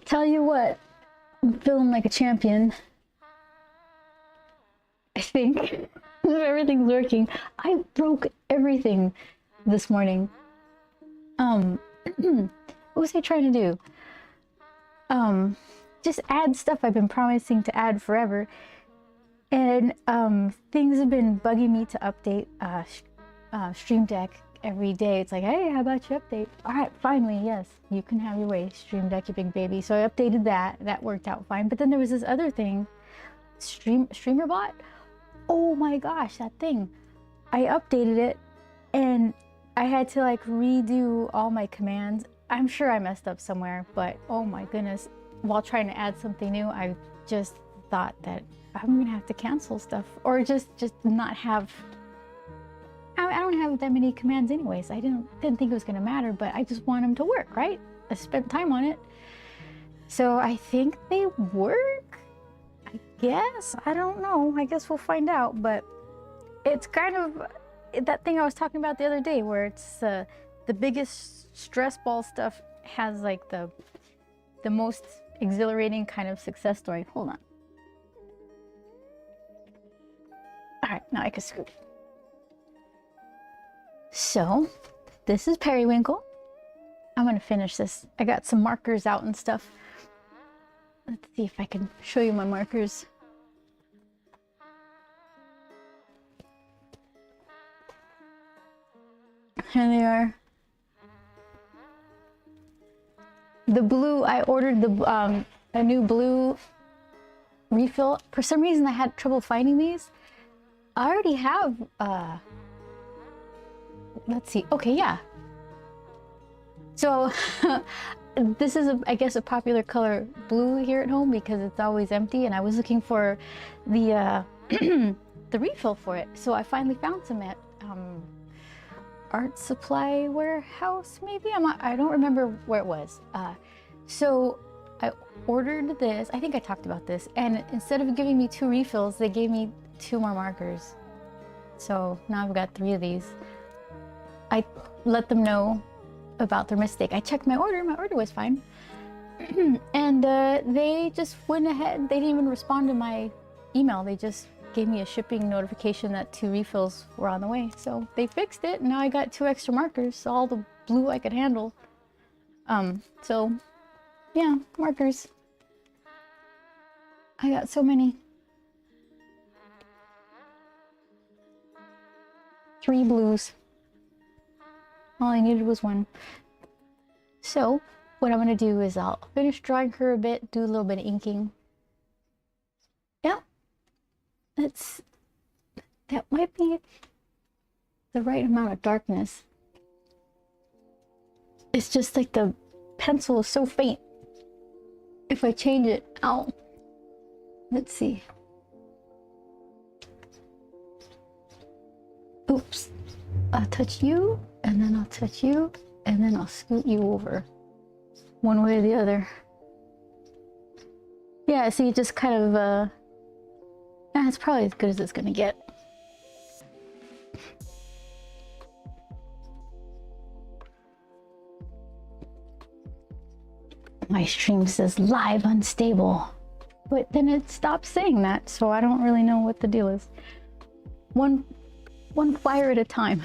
Tell you what, I'm feeling like a champion. I think everything's working. I broke everything this morning. What was I trying to do? Just add stuff I've been promising to add forever. And things have been bugging me to update Stream Deck every day. It's like, hey, how about you update? All right, finally, yes, you can have your way, Stream Deck, you big baby. So I updated that. That worked out fine. But then there was this other thing, StreamerBot. Oh my gosh, that thing. I updated it and I had to like redo all my commands. I'm sure I messed up somewhere, but oh my goodness. While trying to add something new, I just thought that I'm gonna have to cancel stuff or just not have. I don't have that many commands anyways. I didn't think it was gonna matter, but I just want them to work, right? I spent time on it. So I think they work, I guess. I don't know. I guess we'll find out, but it's kind of that thing I was talking about the other day where it's the biggest stress ball stuff has like the most exhilarating kind of success story. Hold on. All right, now I can scoot. So, this is Periwinkle. I'm gonna finish this. I got some markers out and stuff. Let's see if I can show you my markers. Here they are. The blue, I ordered the a new blue refill. For some reason I had trouble finding these. I already have let's see. Okay, yeah. So this is I guess a popular color blue here at home because it's always empty, and I was looking for the the refill for it. So I finally found some at Art Supply Warehouse, maybe? I don't remember where it was. So I ordered this. I think I talked about this. And instead of giving me 2 refills, they gave me 2 more markers. So now I've got 3 of these. I let them know about their mistake. I checked my order. My order was fine. And they just went ahead. They didn't even respond to my email. They just gave me a shipping notification that 2 refills were on the way. So they fixed it, and now I got 2 extra markers, all the blue I could handle. So yeah, markers. I got so many. 3 blues. All I needed was 1. So what I'm gonna do is I'll finish drawing her a bit, do a little bit of inking. Yeah. That might be the right amount of darkness. It's just like the pencil is so faint. If I change it, ow. Let's see. Oops. I'll touch you, and then I'll touch you, and then I'll scoot you over. One way or the other. Yeah, so you just kind of, it's probably as good as it's gonna get. My stream says live unstable, but then it stops saying that, so I don't really know what the deal is. One fire at a time.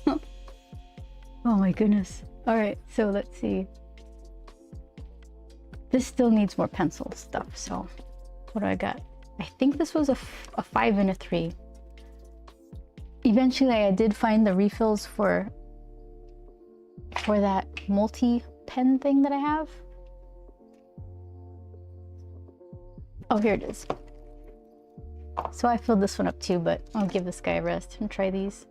Oh my goodness. All right, so let's see. This still needs more pencil stuff, so what do I got? I think this was a 5 and a 3. Eventually I did find the refills for that multi-pen thing that I have. Oh, here it is. So I filled this one up too, but I'll give this guy a rest and try these.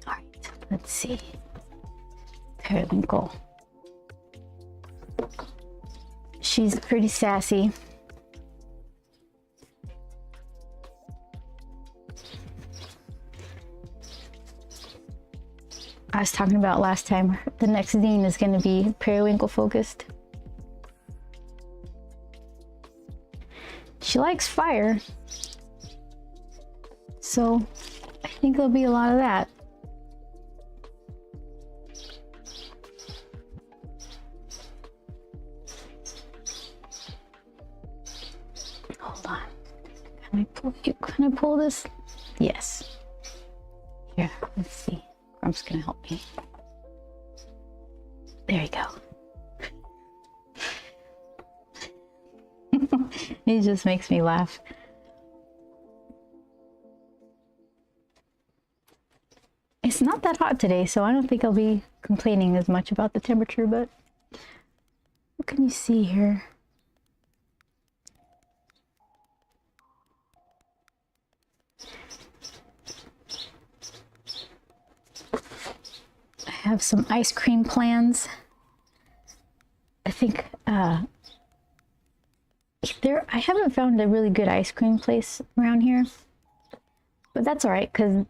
All right, let's see. Periwinkle. She's pretty sassy. I was talking about last time, the next zine is going to be Periwinkle focused. She likes fire, so I think there'll be a lot of that. Hold on. Can I pull this? Yes. Here, let's see. Grump's gonna help me. There you go. It just makes me laugh. It's not that hot today, so I don't think I'll be complaining as much about the temperature, but what can you see here? I have some ice cream plans. I think I haven't found a really good ice cream place around here, but that's all right because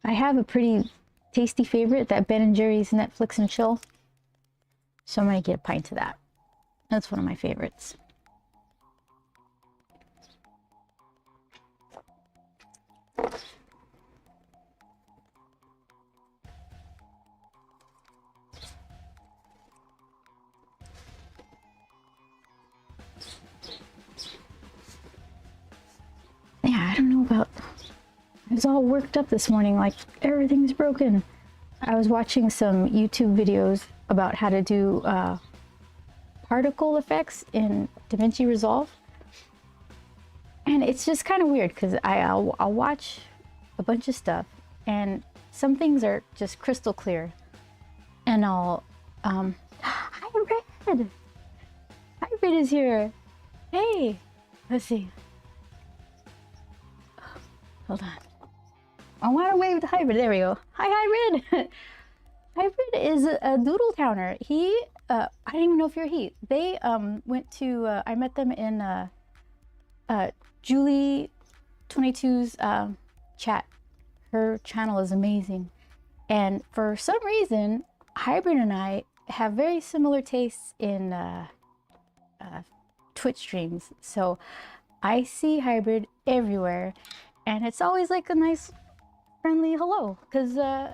I have a pretty tasty favorite, that Ben & Jerry's Netflix and Chill. So I'm gonna get a pint of that. That's one of my favorites. Yeah, I don't know about... I was all worked up this morning, like everything's broken. I was watching some YouTube videos about how to do particle effects in DaVinci Resolve. And it's just kind of weird because I'll watch a bunch of stuff and some things are just crystal clear. And I'll... Hi, Red! Hi, Red is here! Hey! Let's see. Hold on. I want to wave to Hybrid. There we go. Hi, Hybrid. Hybrid is a doodle towner. He, I don't even know if you're he. They went to. I met them in Julie 22's chat. Her channel is amazing, and for some reason, Hybrid and I have very similar tastes in Twitch streams. So I see Hybrid everywhere, and it's always like a nice friendly hello, because I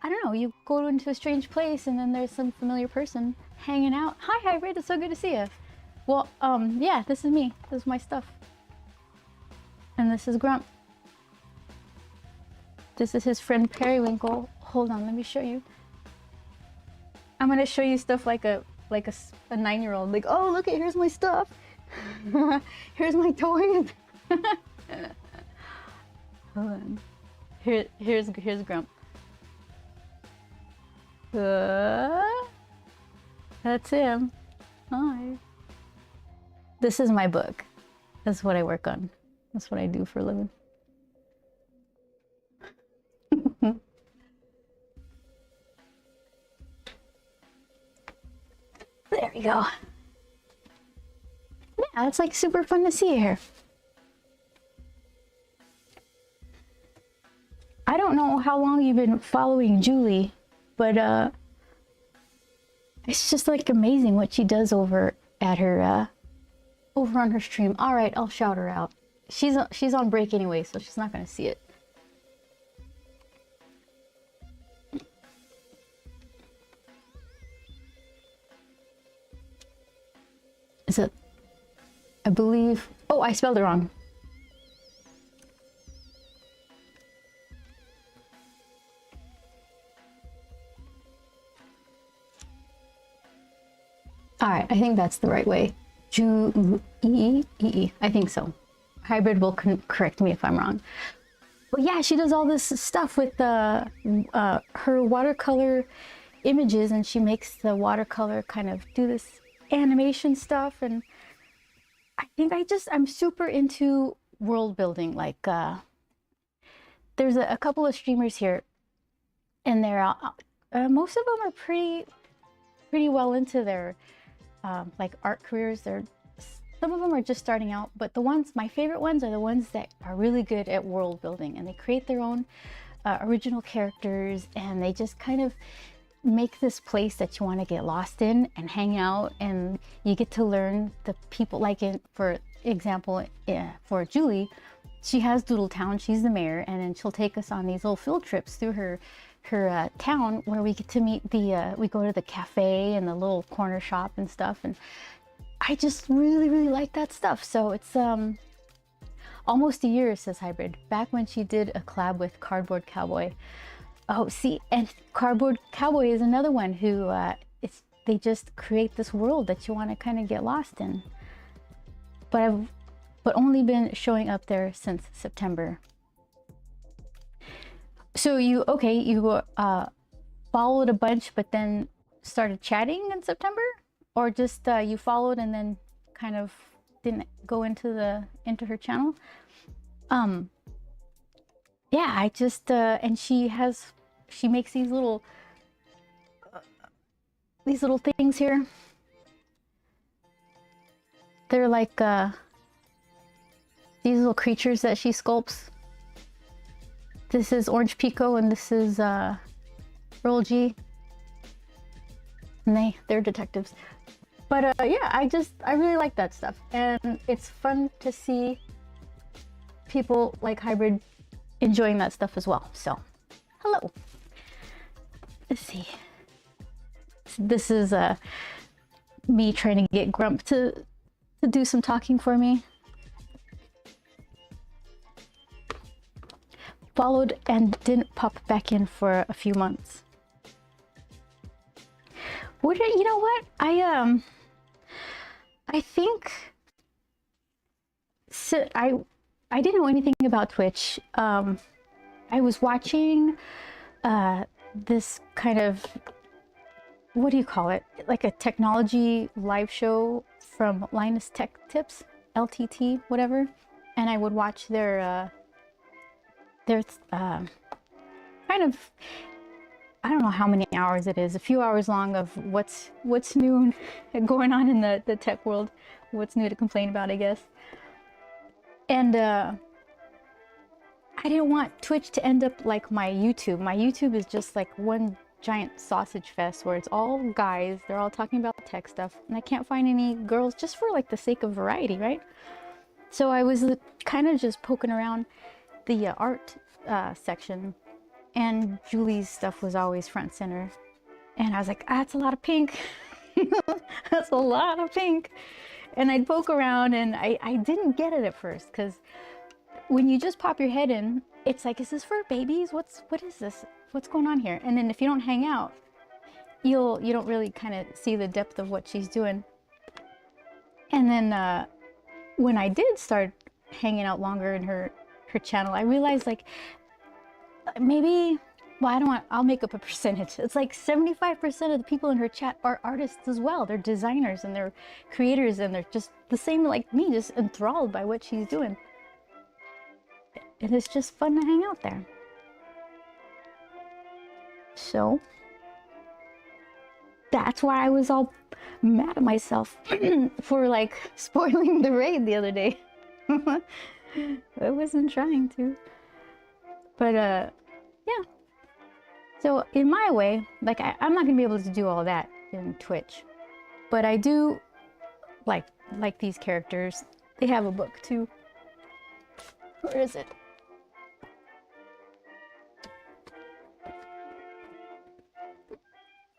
don't know, you go into a strange place and then there's some familiar person hanging out. Hi Hybrid, it's so good to see you. Well, yeah, this is me. This is my stuff. And this is Grump. This is his friend Periwinkle. Hold on, let me show you. I'm gonna show you stuff like a 9-year-old. Like, oh look at, here's my stuff. Here's my toys. Hold on. Here's Grump. That's him. Hi. This is my book. That's what I work on. That's what I do for a living. There we go. Yeah, it's like super fun to see here. I don't know how long you've been following Julie, but it's just like amazing what she does over at her over on her stream. All right, I'll shout her out. She's on break anyway, so she's not gonna see it. Is it? I believe. Oh, I spelled it wrong. All right, I think that's the right way. Ju-E-E-E-E, I think so. Hybrid will correct me if I'm wrong. But yeah, she does all this stuff with her watercolor images, and she makes the watercolor kind of do this animation stuff. And I think I'm super into world building. Like there's a couple of streamers here, and they're most of them are pretty well into their like art careers. Some of them are just starting out, but my favorite ones are the ones that are really good at world building, and they create their own original characters, and they just kind of make this place that you want to get lost in and hang out, and you get to learn the people. Like for example, for Julie, she has Doodle Town. She's the mayor, and then she'll take us on these little field trips through her town where we get to meet we go to the cafe and the little corner shop and stuff, and I just really like that stuff. So it's almost a year, says Hybrid, back when she did a collab with Cardboard Cowboy. Oh, see, and Cardboard Cowboy is another one who they just create this world that you want to kind of get lost in. But I've only been showing up there since September. So you followed a bunch, but then started chatting in September, or just you followed and then kind of didn't go into her channel? Yeah, I just and she makes these little things here. They're like these little creatures that she sculpts. This is Orange Pico and this is Earl G. And they're detectives. But yeah, I really like that stuff. And it's fun to see people like Hybrid enjoying that stuff as well. So, hello. Let's see. This is me trying to get Grump to do some talking for me. Followed and didn't pop back in for a few months. You know what? I think so. I didn't know anything about Twitch. I was watching this kind of, what do you call it? Like a technology live show from Linus Tech Tips, LTT, whatever. And I would watch their kind of, I don't know how many hours it is, a few hours long of what's new going on in the tech world, what's new to complain about, I guess. And I didn't want Twitch to end up like my YouTube. My YouTube is just like one giant sausage fest where it's all guys, they're all talking about tech stuff, and I can't find any girls, just for like the sake of variety, right? So I was kind of just poking around the art section, and Julie's stuff was always front center, and I was like, that's a lot of pink. That's a lot of pink. And I'd poke around, and I didn't get it at first, because when you just pop your head in, it's like, is this for babies? What is this? What's going on here? And then if you don't hang out, you don't really kind of see the depth of what she's doing. And then when I did start hanging out longer in her channel, I realized, like, maybe, well, I'll make up a percentage. It's like 75% of the people in her chat are artists as well. They're designers and they're creators, and they're just the same like me, just enthralled by what she's doing. And it's just fun to hang out there. So that's why I was all mad at myself for like spoiling the raid the other day. I wasn't trying to. But yeah. So in my way, like I'm not gonna be able to do all that in Twitch. But I do like these characters. They have a book too. Where is it?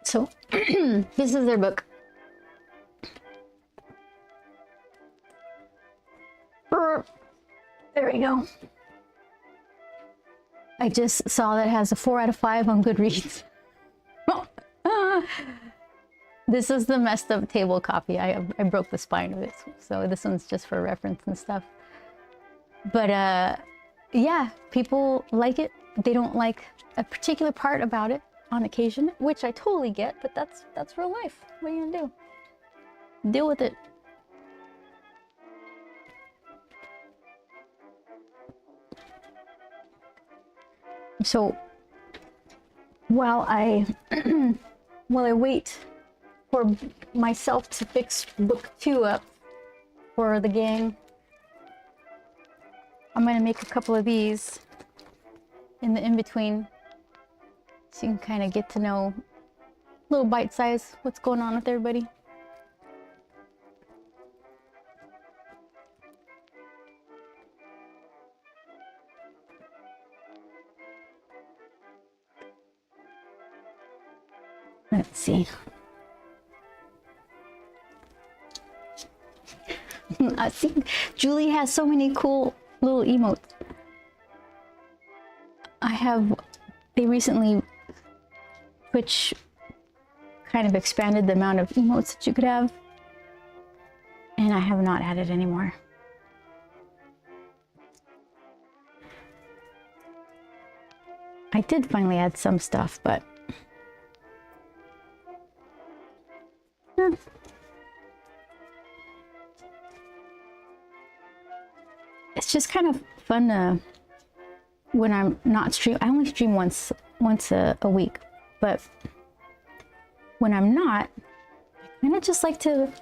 So this is their book. There we go. I just saw that it has a 4 out of 5 on Goodreads. This is the messed up table copy. I broke the spine of it, so this one's just for reference and stuff. But yeah, people like it. They don't like a particular part about it on occasion, which I totally get, but that's real life. What are you gonna do? Deal with it. So while I wait for myself to fix book 2 up for the gang, I'm gonna make a couple of these in the in-between, so you can kind of get to know, little bite size, what's going on with everybody. Let's see. I think Julie has so many cool little emotes. They recently, Twitch kind of expanded the amount of emotes that you could have, and I have not added anymore. I did finally add some stuff, but it's just kind of fun to, when I'm not stream. I only stream once a week, but when I'm not, I kind of just like to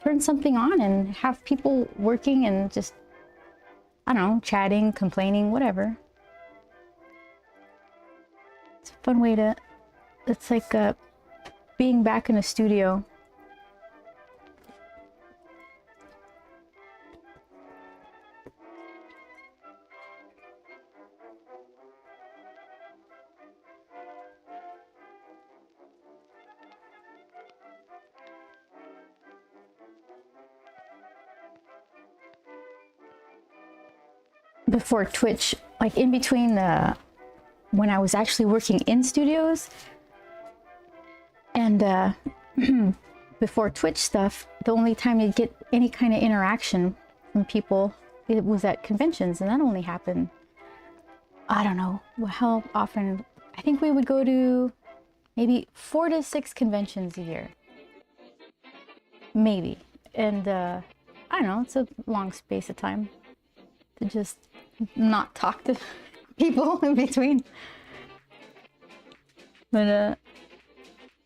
turn something on and have people working and just, I don't know, chatting, complaining, whatever. It's a fun way to, it's like being back in a studio. Before Twitch, like in between when I was actually working in studios and before Twitch stuff, the only time you'd get any kind of interaction from people, it was at conventions, and that only happened, I don't know how often. I think we would go to maybe 4 to 6 conventions a year, maybe. And I don't know, it's a long space of time to just not talk to people in between. But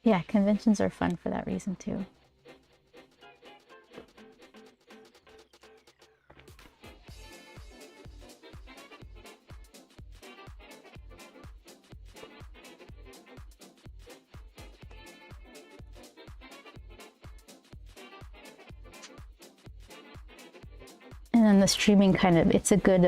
yeah, conventions are fun for that reason too. And then the streaming kind of, it's a good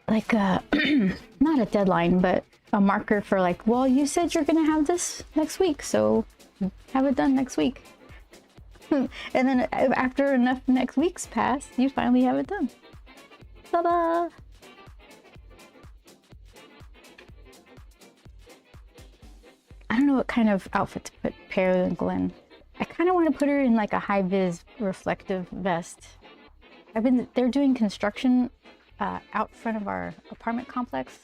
like not a deadline, but a marker for like, well, you said you're gonna have this next week, so have it done next week. And then after enough next weeks pass, you finally have it done. Ta-da! I don't know what kind of outfit to put Periwinkle in. I kind of want to put her in like a high-vis reflective vest. They're doing construction out front of our apartment complex,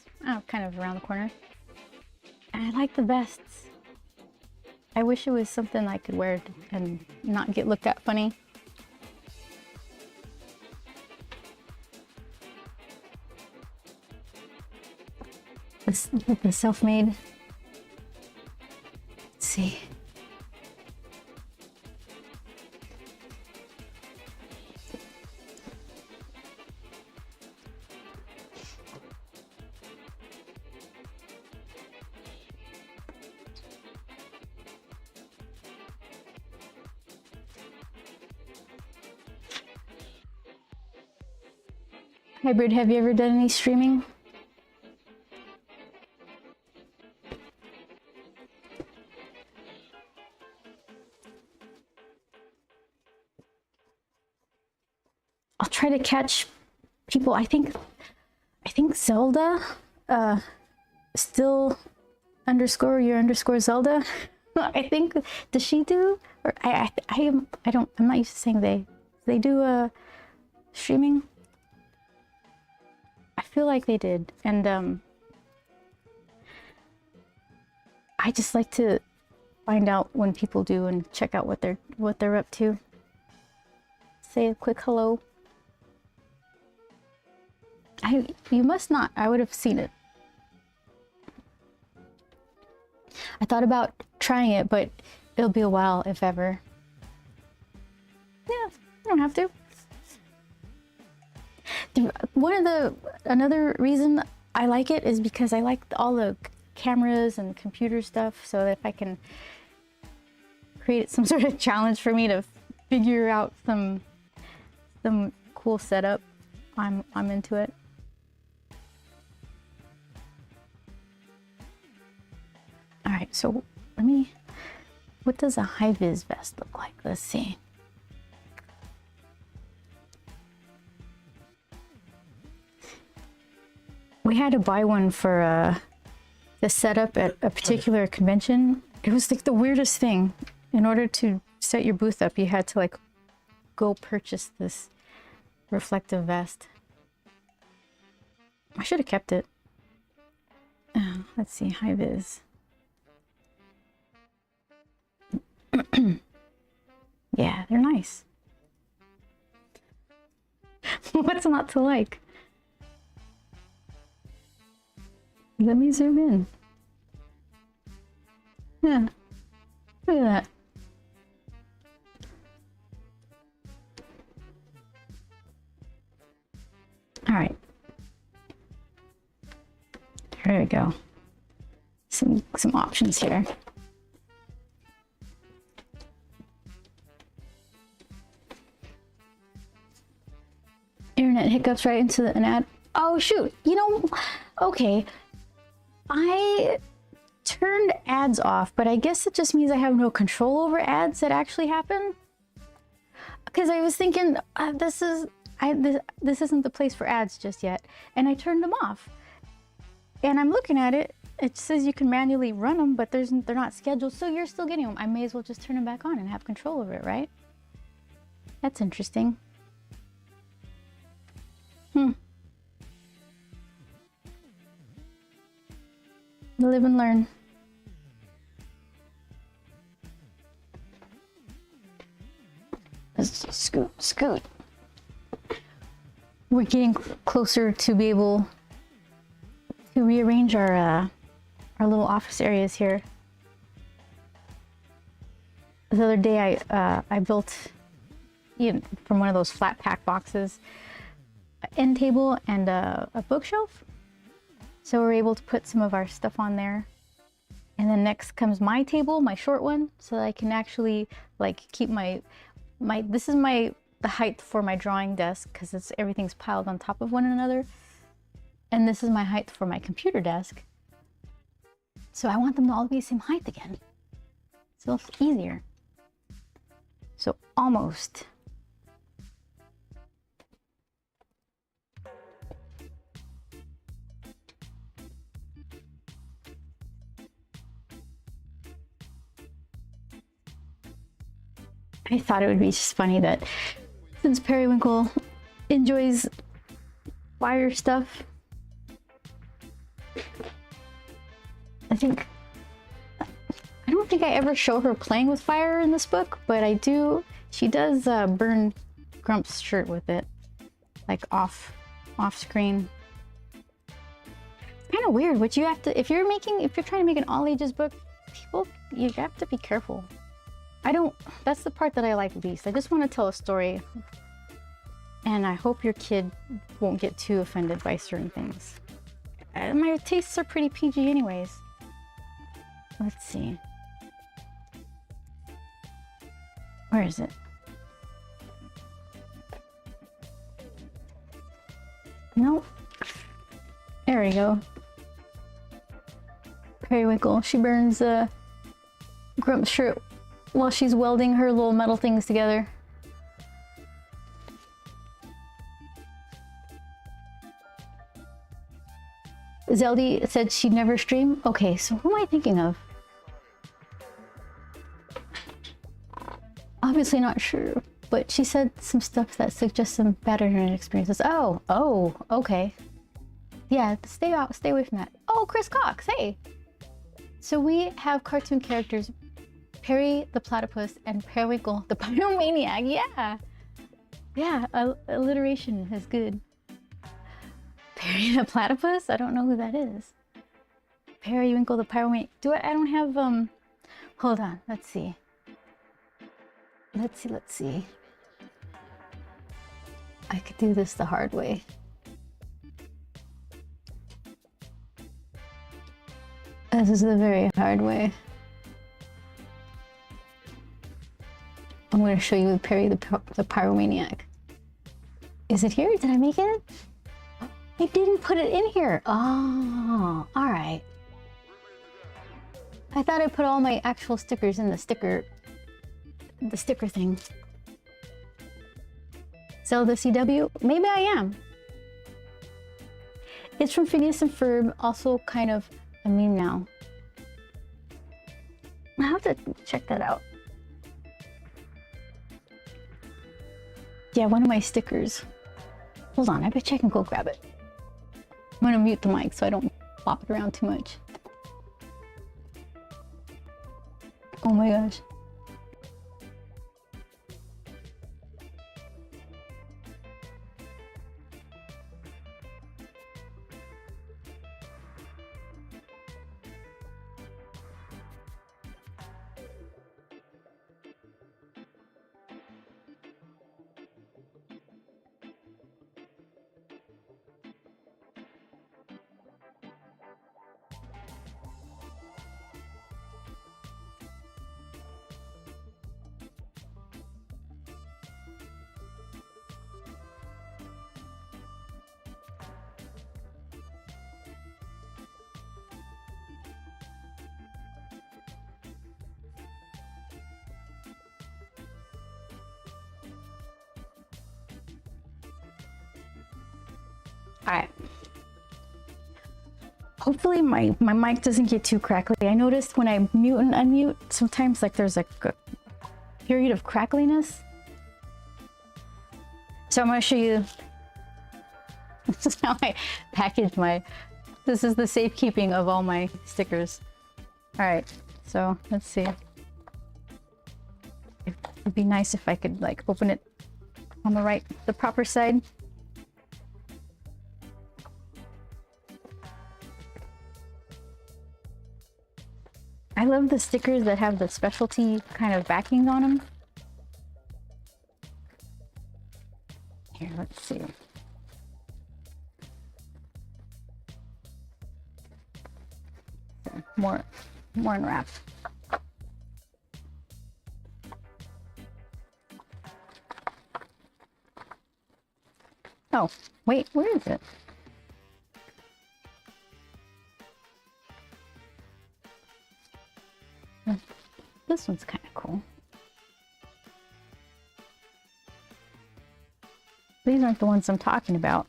kind of around the corner. And I like the vests. I wish it was something I could wear and not get looked at funny. The self-made. Let's see. Hybrid, have you ever done any streaming? I'll try to catch people. I think Zelda, still underscore your underscore Zelda. I think, does she do? Or I'm not used to saying they. They do streaming. I feel like they did, and I just like to find out when people do and check out what they're up to. Say a quick hello. You must not. I would have seen it. I thought about trying it, but it'll be a while, if ever. Yeah, I don't have to. Another reason I like it is because I like all the cameras and computer stuff, so that if I can create some sort of challenge for me to figure out some cool setup, I'm into it. right, so what does a high-vis vest look like? Let's see. We had to buy one for the setup at a particular convention. It was like the weirdest thing. In order to set your booth up, you had to like go purchase this reflective vest. I should have kept it. Let's see, high vis. Yeah, they're nice. What's not to like? Let me zoom in. Yeah, look at that. All right. There we go. Some options here. Internet hiccups right into an ad. Oh shoot, you know, okay. I turned ads off, but I guess it just means I have no control over ads that actually happen. Because I was thinking, this isn't the place for ads just yet, and I turned them off. And I'm looking at it. It says you can manually run them, but they're not scheduled, so you're still getting them. I may as well just turn them back on and have control over it, right? That's interesting. Live and learn. Let's scoot. We're getting closer to be able to rearrange our little office areas here. The other day I built, from one of those flat pack boxes, an end table and a bookshelf. So we're able to put some of our stuff on there. And then next comes my table, my short one, so that I can actually like keep this is the height for my drawing desk, because everything's piled on top of one another. And this is my height for my computer desk. So I want them to all be the same height again. So it's easier. So almost. I thought it would be just funny that since Periwinkle enjoys fire stuff, I don't think I ever show her playing with fire in this book, but I do. She does burn Grump's shirt with it, like off screen. It's kind of weird. What you have to, if you're trying to make an all ages book, you have to be careful. That's the part that I like least. I just want to tell a story, and I hope your kid won't get too offended by certain things. My tastes are pretty PG anyways. Let's see. Where is it? Nope. There we go. Periwinkle. She burns Grump's shirt while she's welding her little metal things together. Zeldy said she'd never stream. Okay, so who am I thinking of? Obviously not sure, but she said some stuff that suggests some bad internet experiences. Oh, okay. Yeah, stay away from that. Oh, Chris Cox, hey. So we have cartoon characters, Perry the Platypus and Periwinkle the Pyromaniac. Yeah, alliteration is good. Perry the Platypus? I don't know who that is. Periwinkle the Pyromaniac. I don't have, hold on, let's see. Let's see. I could do this the hard way. This is the very hard way. I'm going to show you Perry the Pyromaniac. Is it here? Did I make it? I didn't put it in here. Oh, all right. I thought I put all my actual stickers in the sticker thing. Zelda CW? Maybe I am. It's from Phineas and Ferb, also kind of a meme now. I have to check that out. Yeah, one of my stickers. Hold on, I bet you I can go grab it. I'm gonna mute the mic so I don't flop it around too much. Oh my gosh. Alright. Hopefully my mic doesn't get too crackly. I noticed when I mute and unmute, sometimes like there's like a period of crackliness. So I'm gonna show you. This is how I package my, this is the safekeeping of all my stickers. Alright, so let's see. It'd be nice if I could like open it on the proper side. I love the stickers that have the specialty kind of backings on them. Here, let's see. More unwrapped. Oh, wait, where is it? This one's kind of cool. These aren't the ones I'm talking about.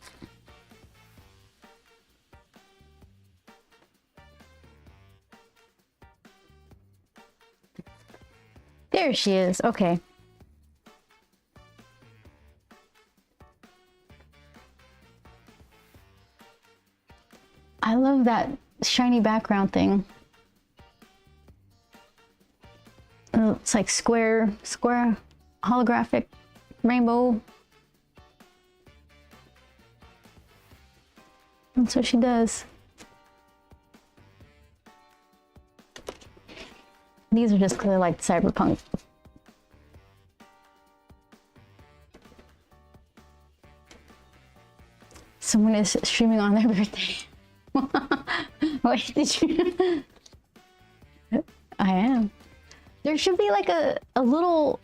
There she is. Okay. I love that shiny background thing. It's like square holographic rainbow. That's what she does. These are just clearly like cyberpunk. Someone is streaming on their birthday. Wait, did you? I am. There should be like a little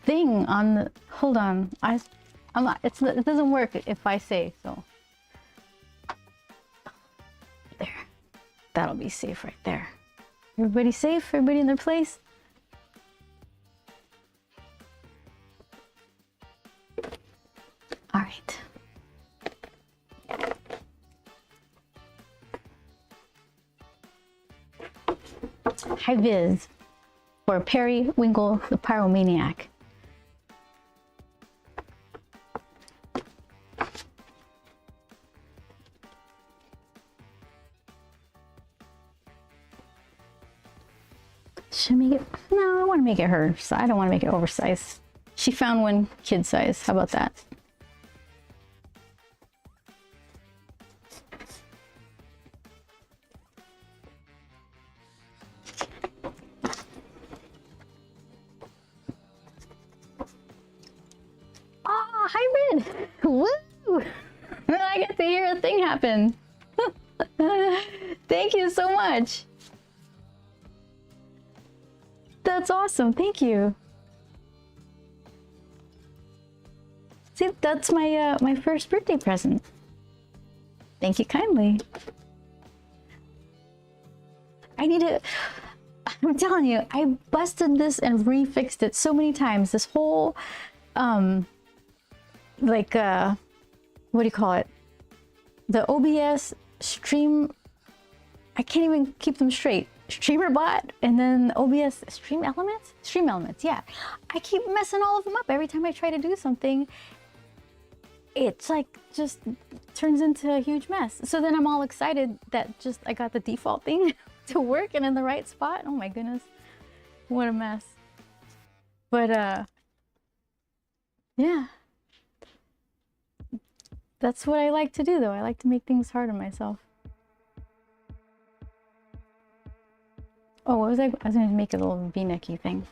thing on the, hold on. I'm not, it doesn't work if I say so. There. That'll be safe right there. Everybody safe? Everybody in their place? All right. High vis for Periwinkle the Pyromaniac. Should I make it? No, I want to make it her size. I don't want to make it oversized. She found one kid size. How about that? Oh, hybrid! Woo! I get to hear a thing happen. Thank you so much. That's awesome. Thank you. See, that's my my first birthday present. Thank you kindly. I need to, I'm telling you, I busted this and refixed it so many times. This whole, like, what do you call it? The OBS stream, I can't even keep them straight. Streamer bot and then OBS stream elements? Stream elements, yeah. I keep messing all of them up every time I try to do something. It's like just turns into a huge mess. So then I'm all excited that just I got the default thing to work and in the right spot. Oh my goodness, what a mess. But yeah, that's what I like to do though. I like to make things hard on myself. Oh, what was I was gonna make a little v-necky thing.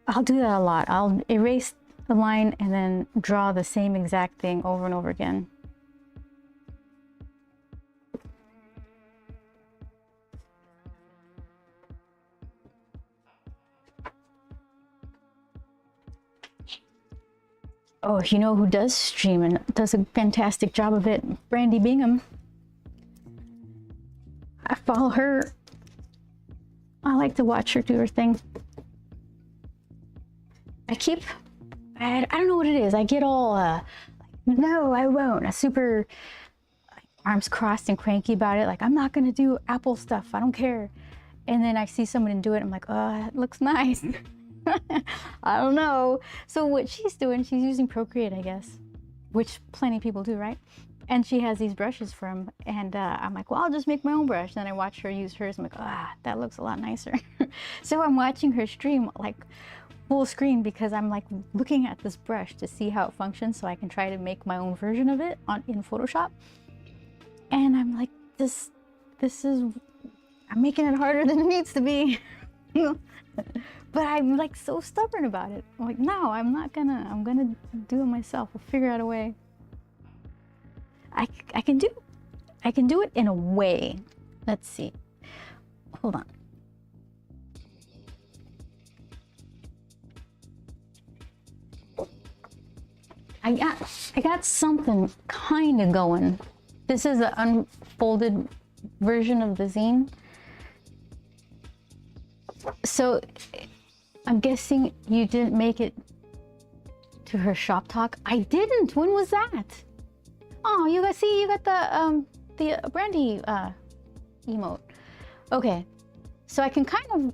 I'll do that a lot. I'll erase the line and then draw the same exact thing over and over again. Oh, you know who does stream and does a fantastic job of it? Brandy Bingham. I follow her. I like to watch her do her thing. I don't know what it is. I get all, no, I won't. A super arms crossed and cranky about it. Like, I'm not going to do Apple stuff. I don't care. And then I see someone do it. I'm like, oh, it looks nice. I don't know. So what she's doing, she's using Procreate, I guess, which plenty of people do, right? And she has these brushes from, and I'm like, well, I'll just make my own brush. Then I watch her use hers. I'm like, ah, that looks a lot nicer. So I'm watching her stream like full screen because I'm like looking at this brush to see how it functions so I can try to make my own version of it in Photoshop. And I'm like, this is, I'm making it harder than it needs to be. But I'm like so stubborn about it. I'm like, no, I'm gonna do it myself. I'll figure out a way. I can do it in a way. Let's see. Hold on. I got something kind of going. This is an unfolded version of the zine. So I'm guessing you didn't make it to her shop talk. I didn't. When was that? Oh, you guys see, you got the Brandy emote. Okay, so I can kind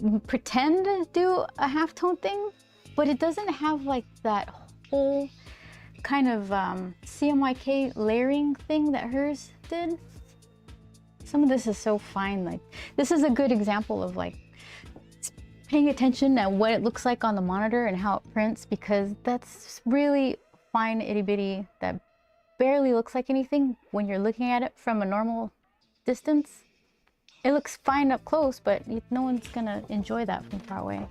of pretend to do a halftone thing, but it doesn't have like that whole kind of CMYK layering thing that hers did. Some of this is so fine. Like, this is a good example of like paying attention at what it looks like on the monitor and how it prints, because that's really fine itty bitty that barely looks like anything when you're looking at it from a normal distance. It looks fine up close, but no one's gonna enjoy that from far away.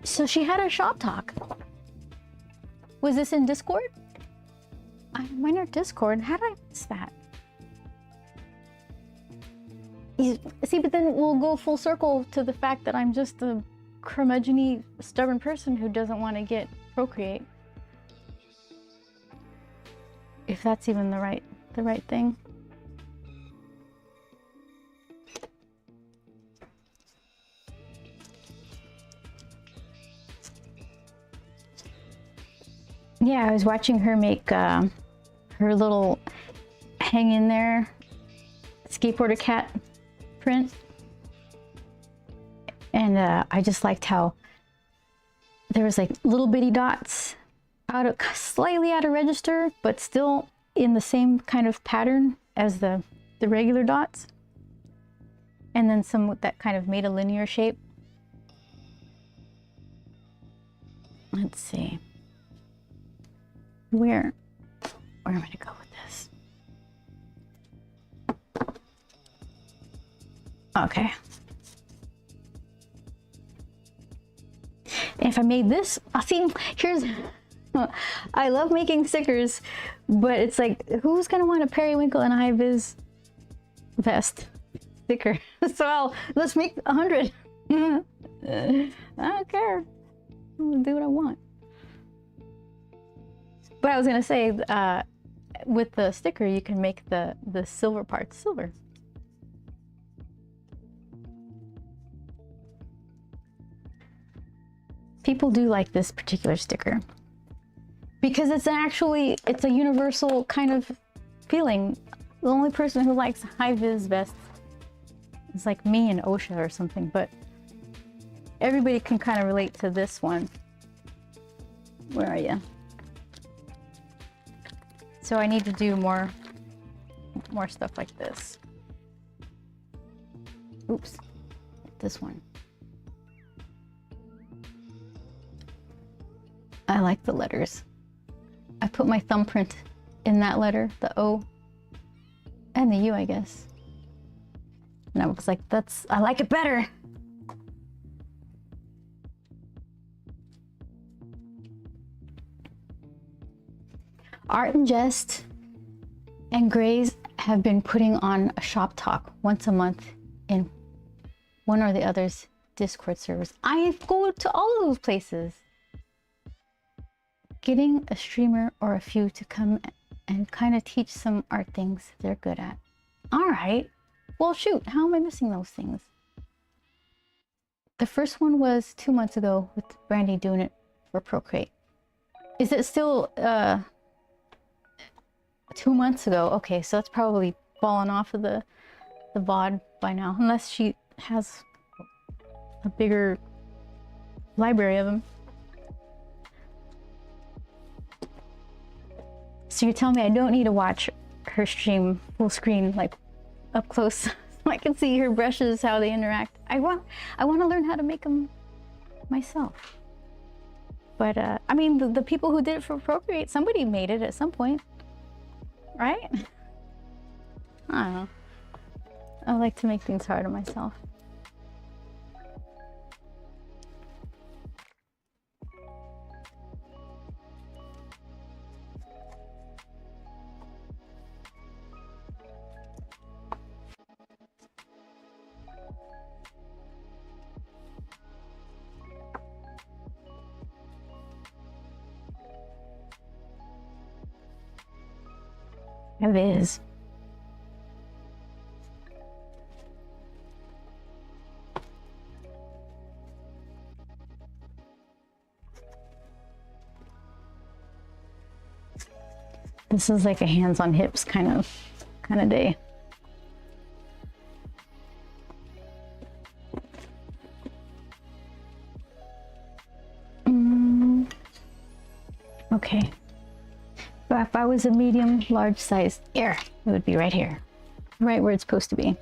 So she had a shop talk. Was this in Discord? I'm in Discord. How did I miss that? See, but then we'll go full circle to the fact that I'm just a curmudgeon-y, stubborn person who doesn't want to get Procreate. If that's even the right thing. Yeah, I was watching her make her little hang in there skateboarder cat print, and I just liked how there was like little bitty dots slightly out of register, but still in the same kind of pattern as the regular dots, and then some that kind of made a linear shape. Let's see. Where am I gonna go with this? Okay. If I made this, I'll see, here's, I love making stickers, but it's like, who's gonna want a periwinkle and a high vis vest sticker? So let's make 100. I don't care. I'll do what I want. But I was gonna say, with the sticker, you can make the silver parts silver. People do like this particular sticker because it's a universal kind of feeling. The only person who likes high-vis vests is like me and OSHA or something, but everybody can kind of relate to this one. Where are you? So I need to do more stuff like this. Oops, this one. I like the letters. I put my thumbprint in that letter, the O and the U, I guess. And I was like, I like it better. Art and Jest and Grays have been putting on a shop talk once a month in one or the other's Discord servers. I go to all of those places. Getting a streamer or a few to come and kind of teach some art things they're good at. All right. Well, shoot, how am I missing those things? The first one was 2 months ago with Brandy doing it for Procreate. Is it still 2 months ago? Okay, so that's probably fallen off of the VOD by now, unless she has a bigger library of them. So you're telling me I don't need to watch her stream full screen, like up close, so I can see her brushes, how they interact. I want to learn how to make them myself. But I mean, the people who did it for Procreate, somebody made it at some point, right? I don't know. I like to make things hard on myself. It is. This is like a hands on hips kind of day. Okay. But if I was a medium large size, here, it would be right here. Right where it's supposed to be.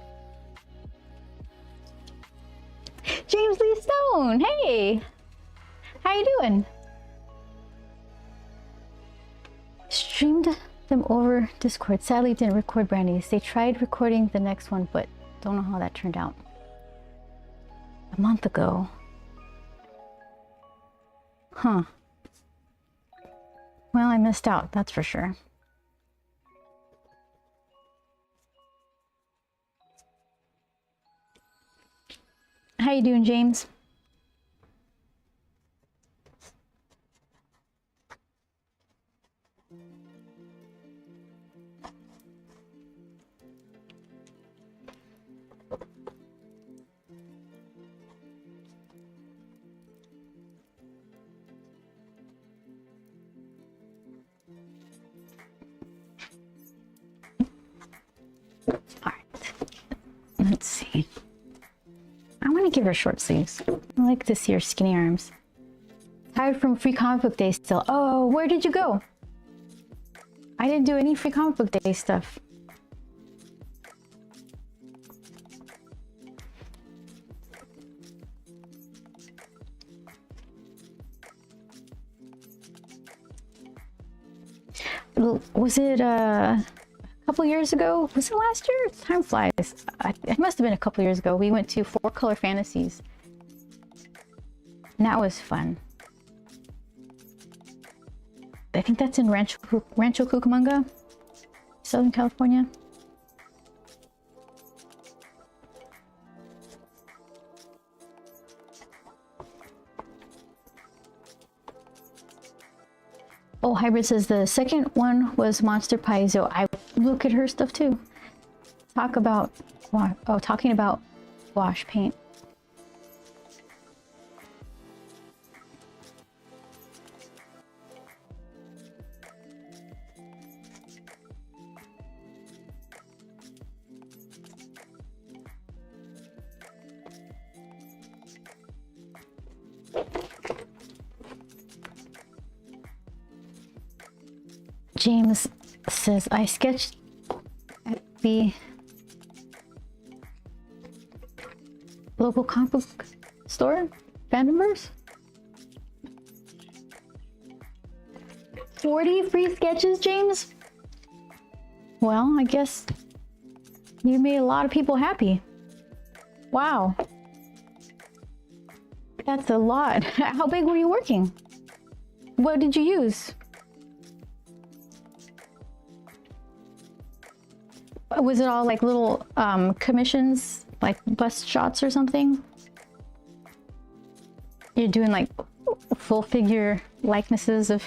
James Lee Stone, hey! How you doing? Streamed them over Discord. Sadly didn't record Brandy's. They tried recording the next one, but don't know how that turned out. A month ago. Huh. Well, I missed out, that's for sure. How you doing, James? Let's see. I want to give her short sleeves. I like to see her skinny arms. Tired from Free Comic Book Day still. Oh, where did you go? I didn't do any Free Comic Book Day stuff. Was it a couple years ago? Was it last year? Time flies. It must have been a couple years ago. We went to 4 Color Fantasies. And that was fun. I think that's in Rancho Cucamonga, Southern California. Oh, Hybrid says the second one was Monster Paizo. I look at her stuff too. Talking about wash paint. James says, I sketched at the local comic book store, Fandomverse. 40 free sketches, James? Well, I guess you made a lot of people happy. Wow. That's a lot. How big were you working? What did you use? Was it all like little commissions, like bust shots or something? You're doing like full figure likenesses of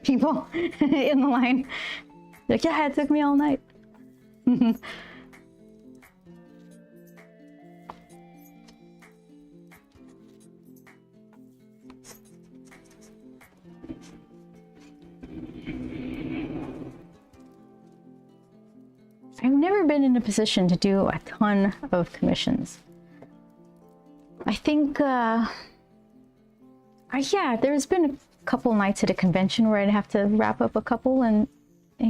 people in the line. Like, yeah, it took me all night. I've never been in a position to do a ton of commissions. I think, yeah, there's been a couple nights at a convention where I'd have to wrap up a couple and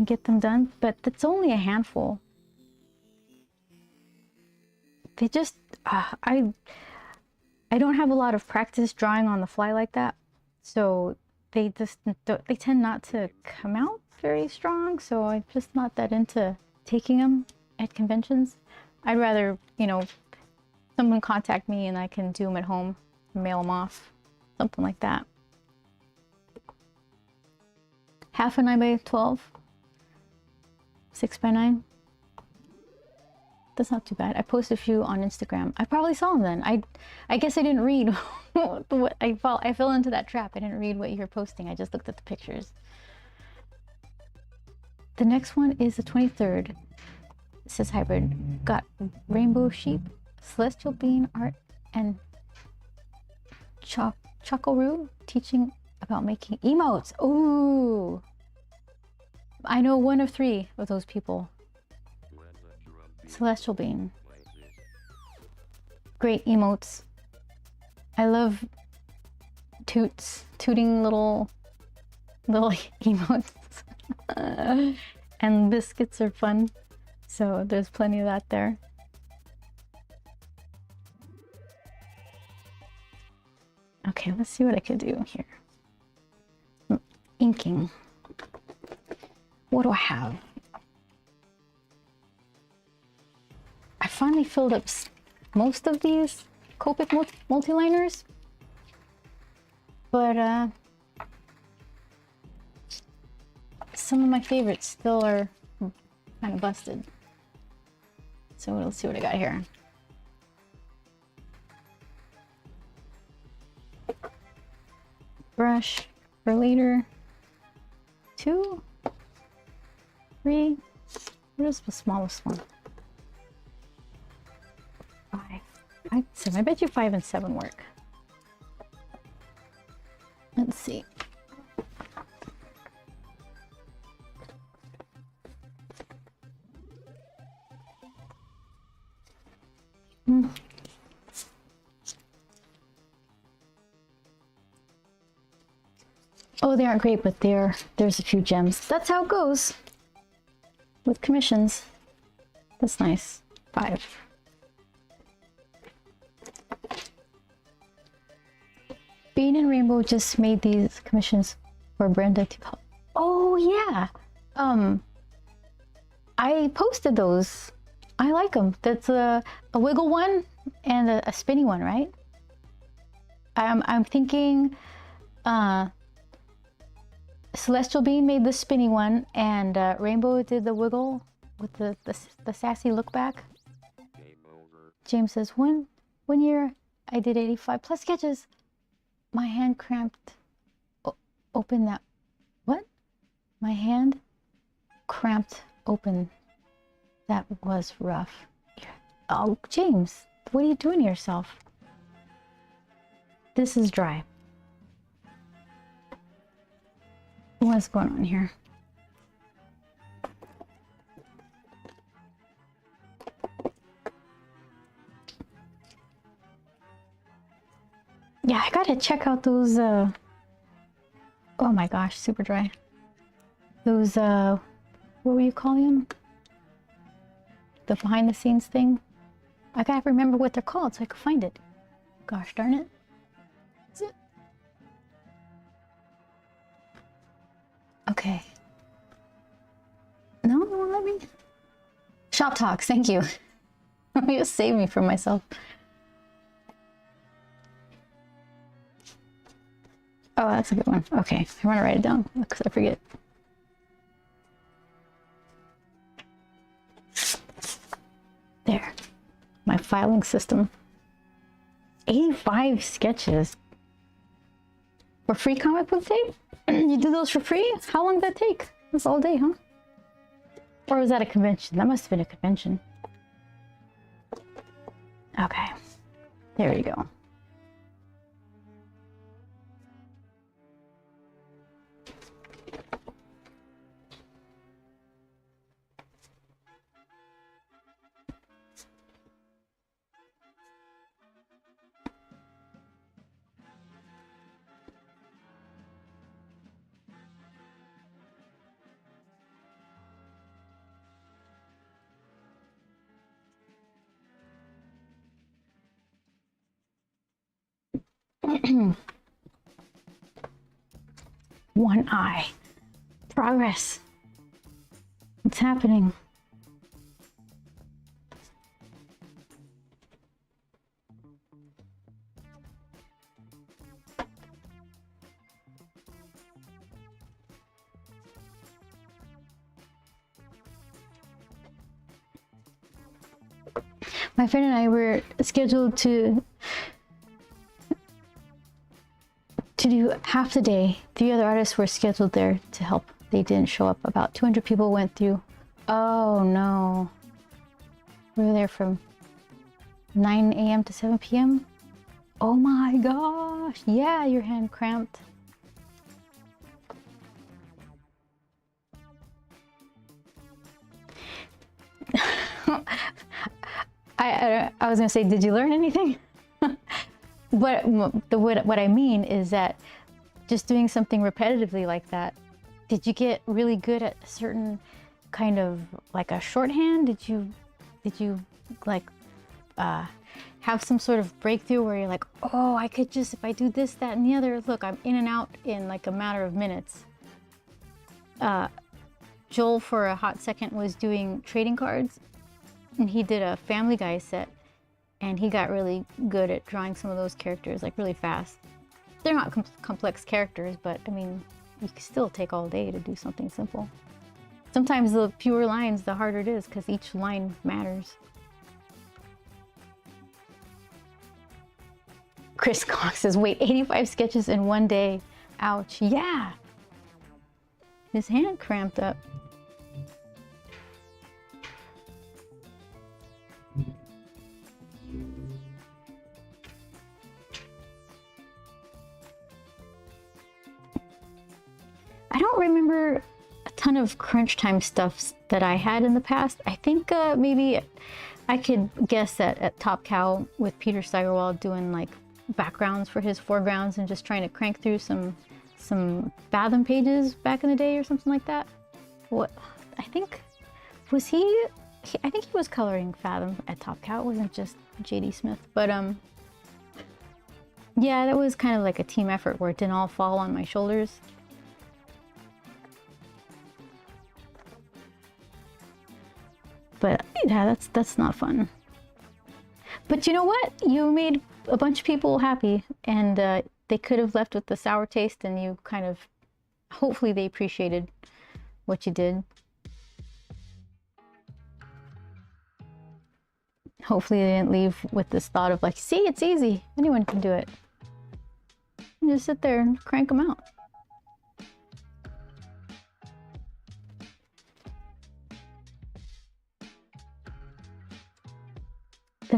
get them done, but that's only a handful. They just, I don't have a lot of practice drawing on the fly like that, so they tend not to come out very strong, so I'm just not that into taking them at conventions. I'd rather, you know, someone contact me and I can do them at home, mail them off, something like that. Half a 9x12, 6x9. That's not too bad. I posted a few on Instagram. I probably saw them then. I guess I didn't read what I fell into that trap. I didn't read what you were posting. I just looked at the pictures. The next one is the 23rd. It says Hybrid. Got Rainbow Sheep, Celestial Bean art, and Chocoroo teaching about making emotes. Ooh! I know one of 3 of those people. Celestial Bean. Great emotes. I love tooting little emotes. And biscuits are fun, so there's plenty of that there. Okay, let's see what I could do here. Inking. What do I have? I finally filled up most of these Copic multi-liners, but some of my favorites still are kind of busted. So let's see what I got here. Brush for later. 2, 3. What is the smallest one? 5. 5, 7. I bet you 5 and 7 work. Let's see. Oh, they aren't great, but there's a few gems. That's how it goes with commissions. That's nice. 5. Bean and Rainbow just made these commissions for Brenda to help. Oh yeah. I posted those. I like them. That's a wiggle one and a spinny one, right? I'm thinking Celestial Bean made the spinny one, and Rainbow did the wiggle with the sassy look back. James says, one year I did 85 plus sketches. My hand cramped. Open that. What? My hand cramped open. That was rough. Oh, James, what are you doing to yourself? This is dry. What's going on here? Yeah, I gotta check out those, oh my gosh, super dry. Those, what were you calling them? The behind the scenes thing? I gotta remember what they're called so I can find it. Gosh darn it. Is it? Okay. No, it won't let me. Shop Talks, thank you. You saved me from myself. Oh, that's a good one. Okay, I want to write it down because I forget. There, my filing system. 85 sketches. For free comic book day? You do those for free? How long did that take? That's all day, huh? Or was that a convention? That must have been a convention. Okay, there you go. One eye. Progress. It's happening. My friend and I were scheduled to do half the day. 3 other artists were scheduled there to help. They didn't show up. About 200 people went through. Oh no. We were there from 9 a.m. to 7 p.m. Oh my gosh. Yeah, your hand cramped. I was gonna say, did you learn anything? But what I mean is that just doing something repetitively like that, did you get really good at a certain kind of like a shorthand? Did you like have some sort of breakthrough where you're like, oh, I could just, if I do this, that, and the other, look, I'm in and out in like a matter of minutes. Joel for a hot second was doing trading cards, and he did a Family Guy set, and he got really good at drawing some of those characters like really fast. They're not complex characters, but I mean, you can still take all day to do something simple. Sometimes the fewer lines, the harder it is, because each line matters. Chris Cox says, wait, 85 sketches in one day. Ouch. Yeah. His hand cramped up. I don't remember a ton of crunch time stuff that I had in the past. I think maybe I could guess that at Top Cow with Peter Steigerwald doing like backgrounds for his foregrounds and just trying to crank through some Fathom pages back in the day or something like that. What I think was I think he was coloring Fathom at Top Cow. It wasn't just JD Smith, but yeah, that was kind of like a team effort where it didn't all fall on my shoulders. But yeah, that's not fun. But you know what? You made a bunch of people happy, and they could have left with the sour taste, and you kind of, hopefully they appreciated what you did. Hopefully they didn't leave with this thought of like, see, it's easy. Anyone can do it. You just sit there and crank them out.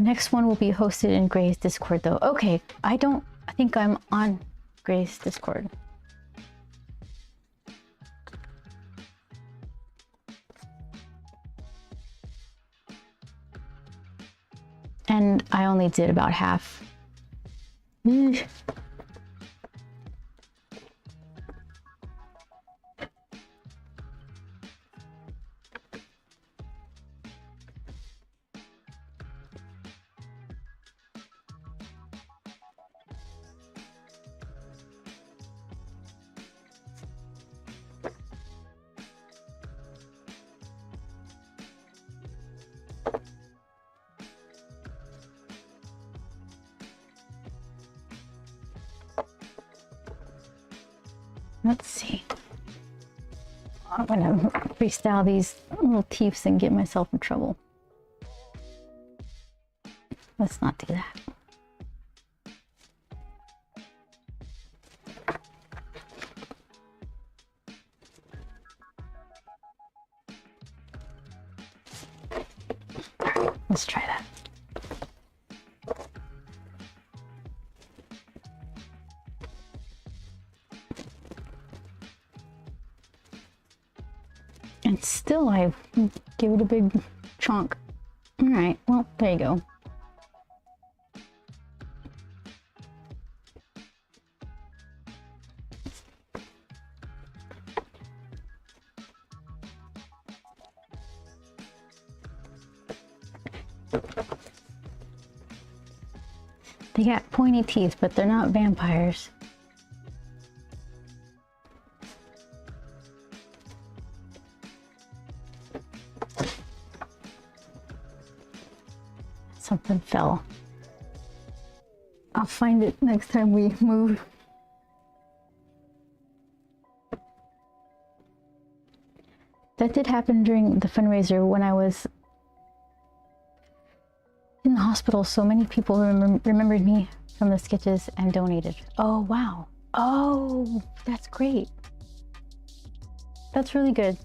The next one will be hosted in Gray's Discord though. Okay, I think I'm on Gray's Discord. And I only did about half. Eesh. Let's see. I'm gonna freestyle these little teeths and get myself in trouble. Let's not do that. Let's try that. And still I give it a big chunk. All right, well, there you go. They got pointy teeth, but they're not vampires. Something fell. I'll find it next time we move. That did happen during the fundraiser when I was in the hospital. So many people remembered me from the sketches and donated. Oh, wow. Oh, that's great. That's really good.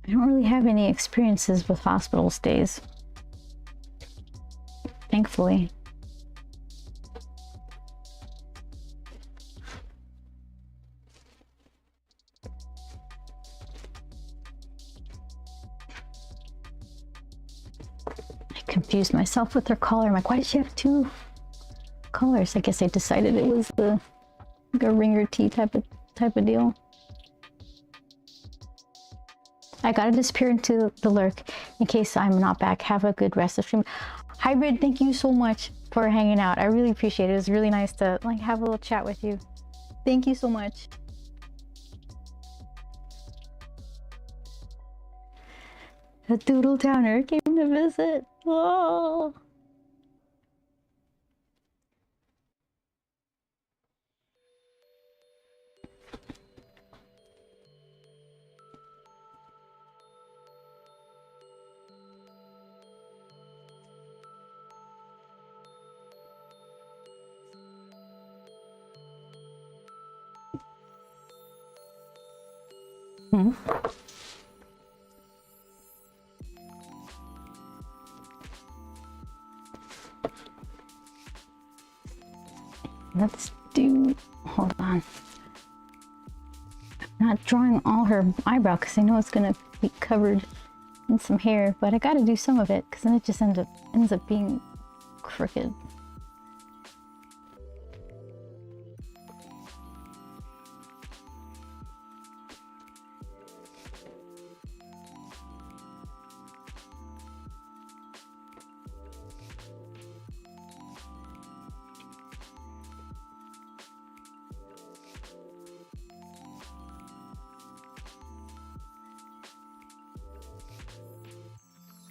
I don't really have any experiences with hospital stays, thankfully. I confused myself with her collar. I'm like, why does she have two collars? I guess I decided it was like a ringer tee type of deal. I gotta disappear into the lurk in case I'm not back. Have a good rest of stream. Hybrid, thank you so much for hanging out. I really appreciate it. It was really nice to like have a little chat with you. Thank you so much. A Doodle Towner came to visit. Oh. Hmm. Let's do, hold on. I'm not drawing all her eyebrow because I know it's gonna be covered in some hair, but I gotta do some of it because then it just ends up being crooked.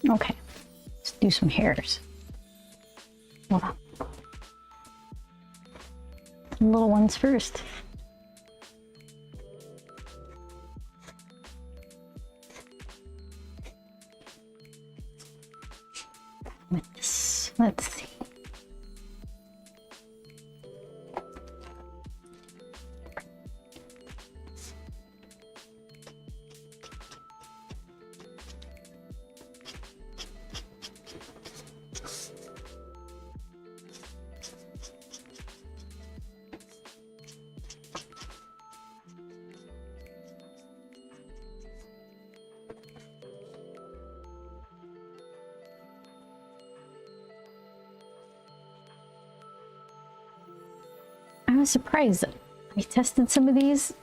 Okay, let's do some hairs. Hold on. The little ones first. With this, let's see. I was surprised. I tested some of these,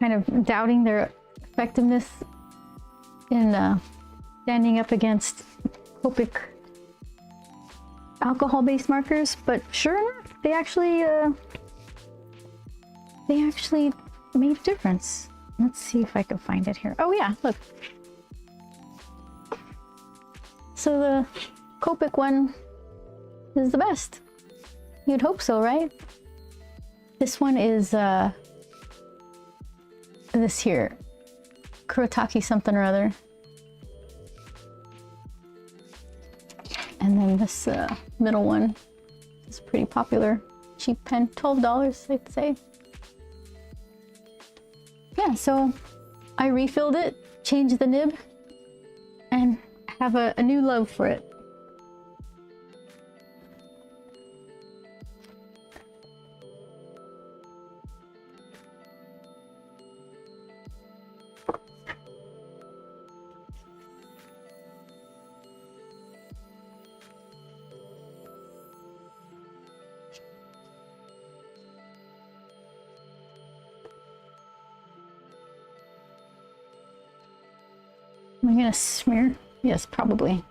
kind of doubting their effectiveness in standing up against Copic alcohol-based markers, but sure enough, they actually made a difference. Let's see if I can find it here. Oh yeah, look. So the Copic one is the best. You'd hope so, right? This one is this here, Kurotaki something or other. And then this middle one is pretty popular. Cheap pen, $12, I'd say. Yeah, so I refilled it, changed the nib, and have a new love for it. Am I gonna smear? Yes, probably.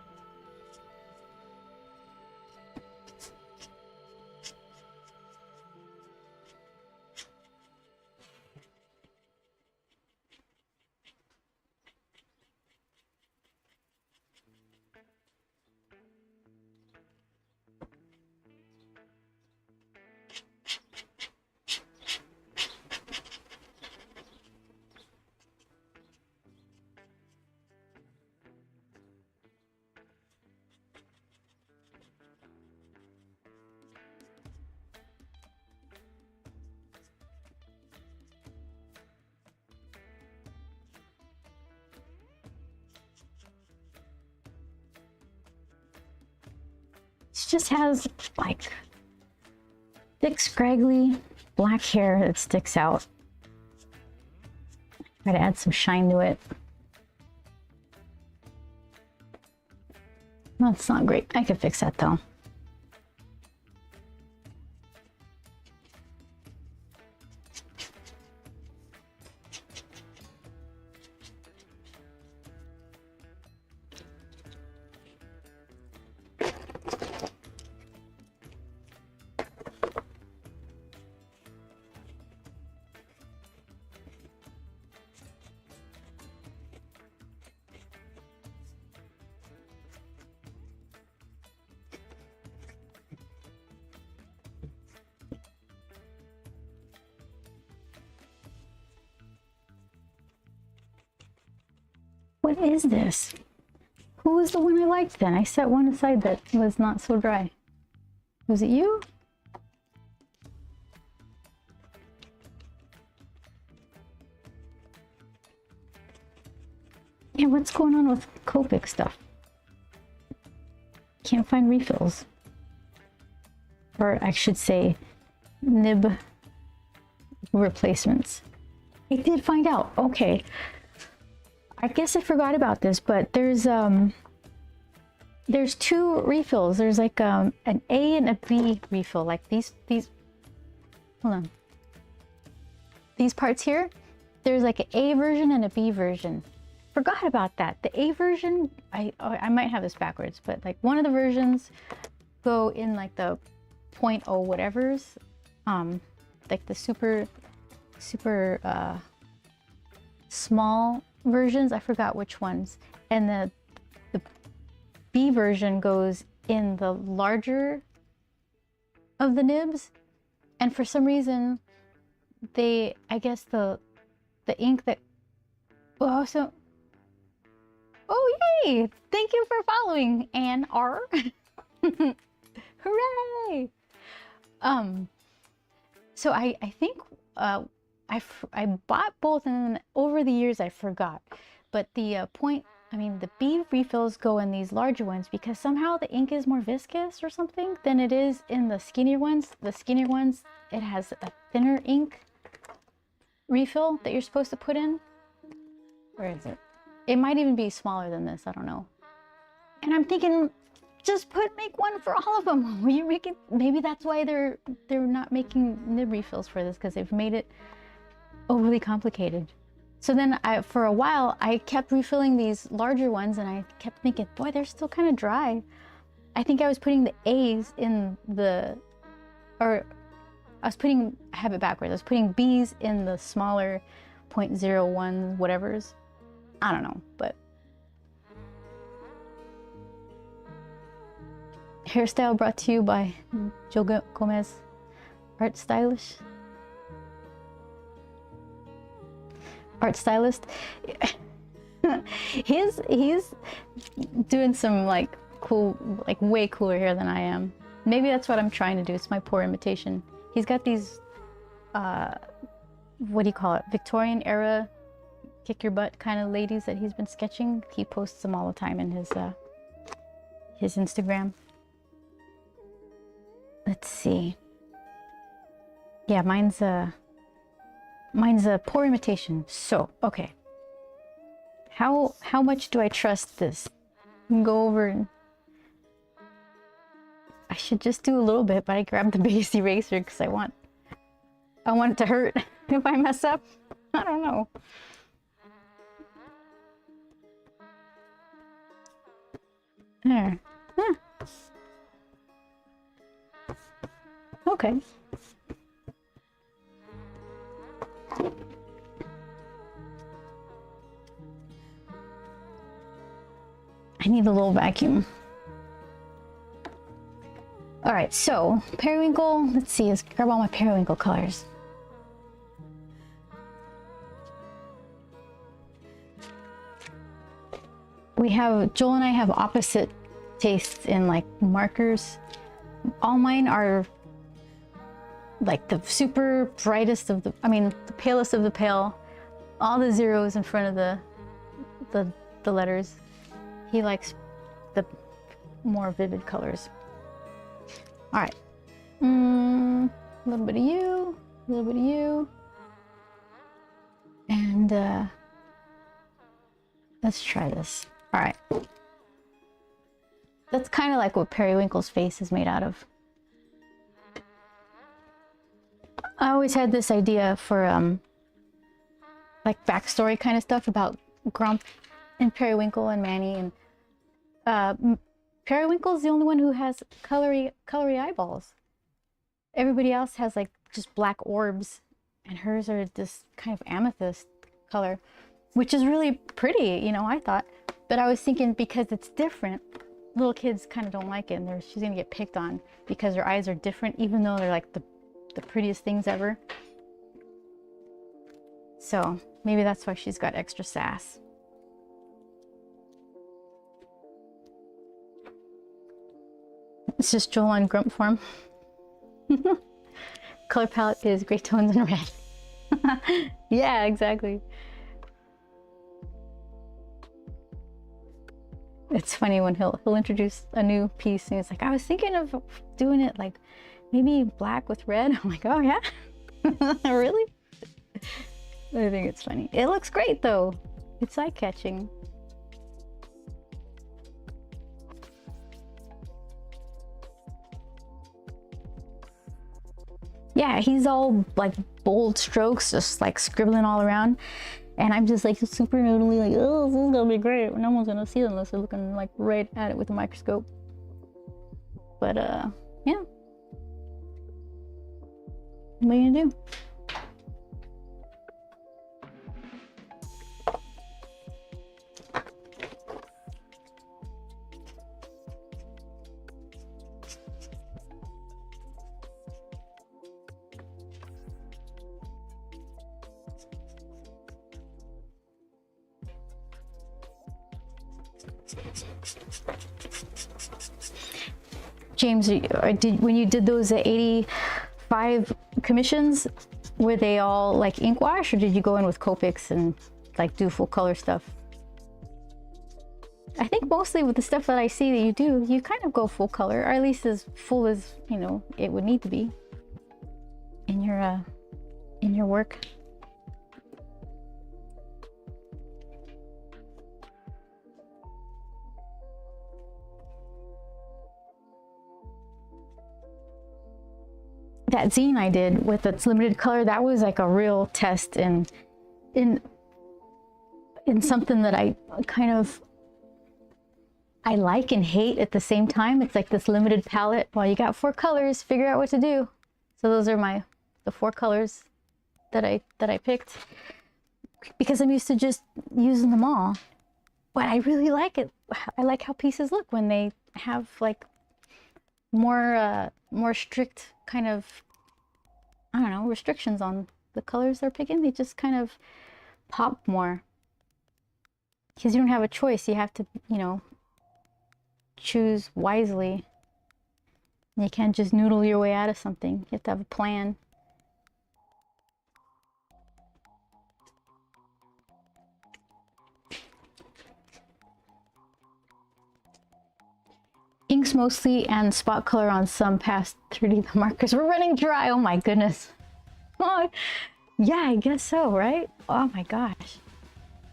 It just has like thick, scraggly black hair that sticks out. Try to add some shine to it. That's not great. I could fix that though. What is this? Who was the one I liked then? I set one aside that was not so dry. Was it you? Yeah, what's going on with Copic stuff? Can't find refills. Or I should say, nib replacements. I did find out. Okay. I guess I forgot about this, but there's two refills. There's like an A and a B refill. Like these hold on. These parts here, there's like an A version and a B version. Forgot about that. The A version, I might have this backwards, but like one of the versions go in like the 0.0 whatevers, like the super small versions. I forgot which ones. And the B version goes in the larger of the nibs, and for some reason I guess the ink that, oh, so, oh yay, thank you for following, Ann R. Hooray. So I think I bought both, and then over the years I forgot, but the the B refills go in these larger ones because somehow the ink is more viscous or something than it is in the skinnier ones. The skinnier ones, it has a thinner ink refill that you're supposed to put in. Where is it? It might even be smaller than this, I don't know. And I'm thinking, just make one for all of them. Will you make it? Maybe that's why they're not making nib refills for this, because they've made it overly complicated. So then for a while, I kept refilling these larger ones, and I kept thinking, boy, they're still kind of dry. I think I was putting the A's in the, or I have it backwards. I was putting B's in the smaller 0.01 whatevers. I don't know, but. Hairstyle brought to you by Joe Gomez, art stylist. He's doing some like cool, like way cooler hair than I am. Maybe that's what I'm trying to do. It's my poor imitation. He's got these, what do you call it? Victorian era, kick your butt kind of ladies that he's been sketching. He posts them all the time in his Instagram. Let's see. Yeah, mine's a poor imitation. So, okay. How much do I trust this? Go over and I should just do a little bit, but I grabbed the base eraser because I want it to hurt if I mess up. I don't know. There. Huh. Okay. I need a little vacuum. All right, so periwinkle, let's see, let's grab all my periwinkle colors. Joel and I have opposite tastes in like markers. All mine are like the super brightest of the palest of the pale. All the zeros in front of the letters. He likes the more vivid colors. All right, a little bit of you, a little bit of you, and let's try this. All right, that's kind of like what Periwinkle's face is made out of. I always had this idea for like backstory kind of stuff about Grump and Periwinkle and Manny, and Periwinkle's the only one who has colory eyeballs. Everybody else has like just black orbs, and hers are this kind of amethyst color, which is really pretty, you know, I thought. But I was thinking, because it's different, little kids kind of don't like it, and she's gonna get picked on because her eyes are different, even though they're like the prettiest things ever. So maybe that's why she's got extra sass. It's just Joel on Grump form. Color palette is gray tones and red. Yeah, exactly. It's funny when he'll introduce a new piece and he's like, I was thinking of doing it like maybe black with red. I'm like, oh yeah? Really? I think it's funny. It looks great though. It's eye-catching. Yeah, he's all like bold strokes, just like scribbling all around. And I'm just like super noodly, like, oh, this is gonna be great. No one's gonna see it unless they're looking like right at it with a microscope. But yeah. What are you gonna do? James, when you did those 85 commissions, were they all like ink wash, or did you go in with Copics and like do full color stuff? I think mostly with the stuff that I see that you do, you kind of go full color, or at least as full as, you know, it would need to be in your work. That zine I did with its limited color, that was like a real test in something that I kind of I like and hate at the same time. It's like this limited palette. Well, you got 4 colors, figure out what to do. So those are the 4 colors that I picked, because I'm used to just using them all. But I really like it. I like how pieces look when they have like more strict kind of, I don't know, restrictions on the colors they're picking. They just kind of pop more, because you don't have a choice. You have to, you know, choose wisely. You can't just noodle your way out of something. You have to have a plan. Inks mostly and spot color on some past 3D markers. We're running dry. Oh my goodness. Oh, yeah, I guess so, right? Oh my gosh.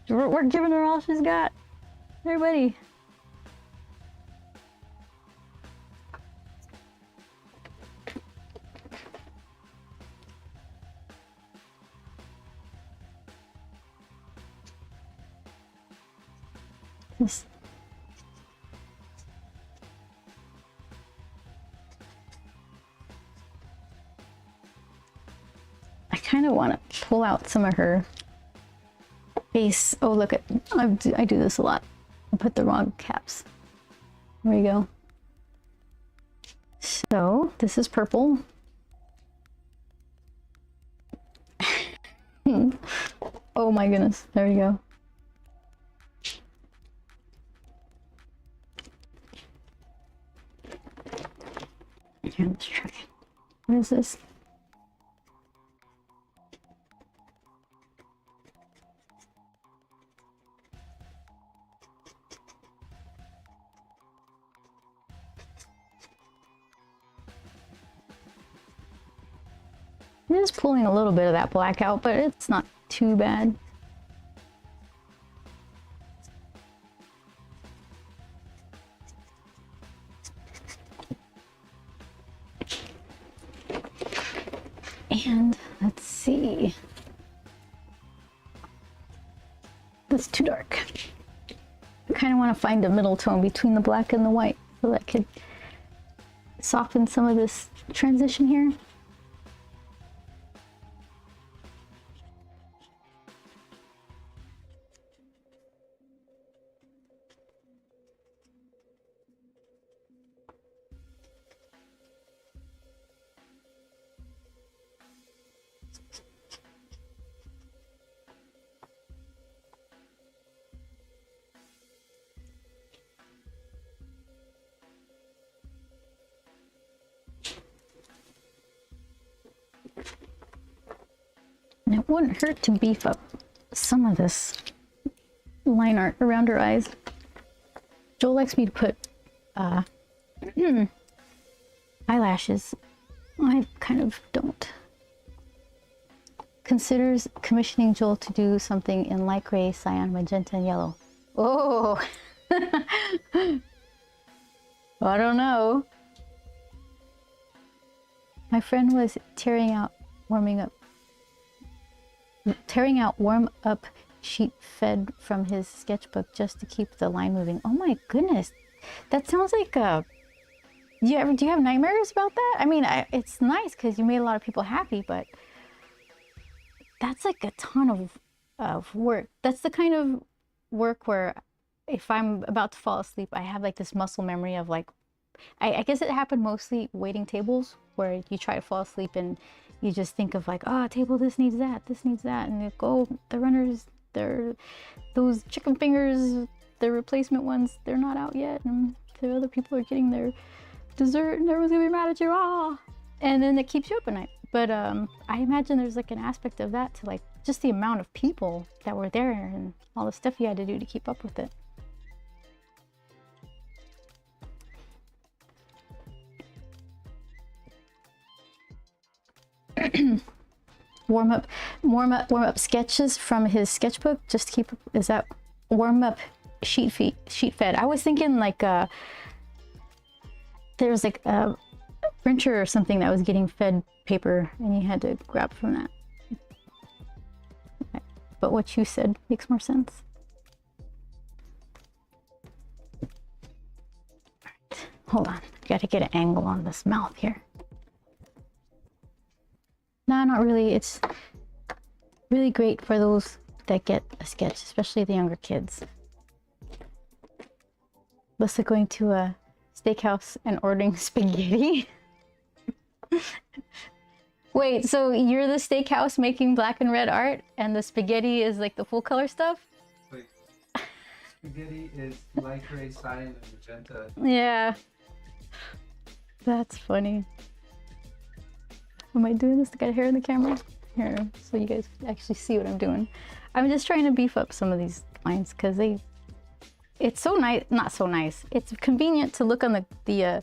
We're giving her all she's got. Everybody. This. I kind of want to pull out some of her face. Oh, look at, I do this a lot. I put the wrong caps. There we go. So this is purple. Oh my goodness, there we go. Here, let's try. What is this? It is pulling a little bit of that black out, but it's not too bad. And let's see. That's too dark. I kind of want to find a middle tone between the black and the white so that could soften some of this transition here. And it wouldn't hurt to beef up some of this line art around her eyes. Joel likes me to put eyelashes. I kind of don't. Considers commissioning Joel to do something in light gray, cyan, magenta, and yellow. Oh! I don't know. My friend was tearing out warm-up sheet fed from his sketchbook just to keep the line moving. Oh my goodness, that sounds like a. Do you have nightmares about that? I mean, it's nice because you made a lot of people happy, but that's like a ton of work. That's the kind of work where if I'm about to fall asleep, I have like this muscle memory of like, I guess it happened mostly waiting tables where you try to fall asleep and you just think of like, oh, table, this needs that, and you go, the runners, those chicken fingers the replacement ones, they're not out yet, and the other people are getting their dessert, and everyone's gonna be mad at you. Ah, and then it keeps you up at night. But I imagine there's like an aspect of that to like just the amount of people that were there and all the stuff you had to do to keep up with it. warm up sketches from his sketchbook. Just keep, is that warm up sheet fed? I was thinking like there's like a printer or something that was getting fed paper and you had to grab from that. But what you said makes more sense. All right, hold on, gotta get an angle on this mouth here. No, not really. It's really great for those that get a sketch, especially the younger kids. Less like going to a steakhouse and ordering spaghetti. Wait, so you're the steakhouse making black and red art and the spaghetti is like the full color stuff? Wait, spaghetti is light gray, cyan, and magenta. Yeah. That's funny. Am I doing this to get hair in the camera? Here, so you guys actually see what I'm doing. I'm just trying to beef up some of these lines because it's so nice, not so nice. It's convenient to look on the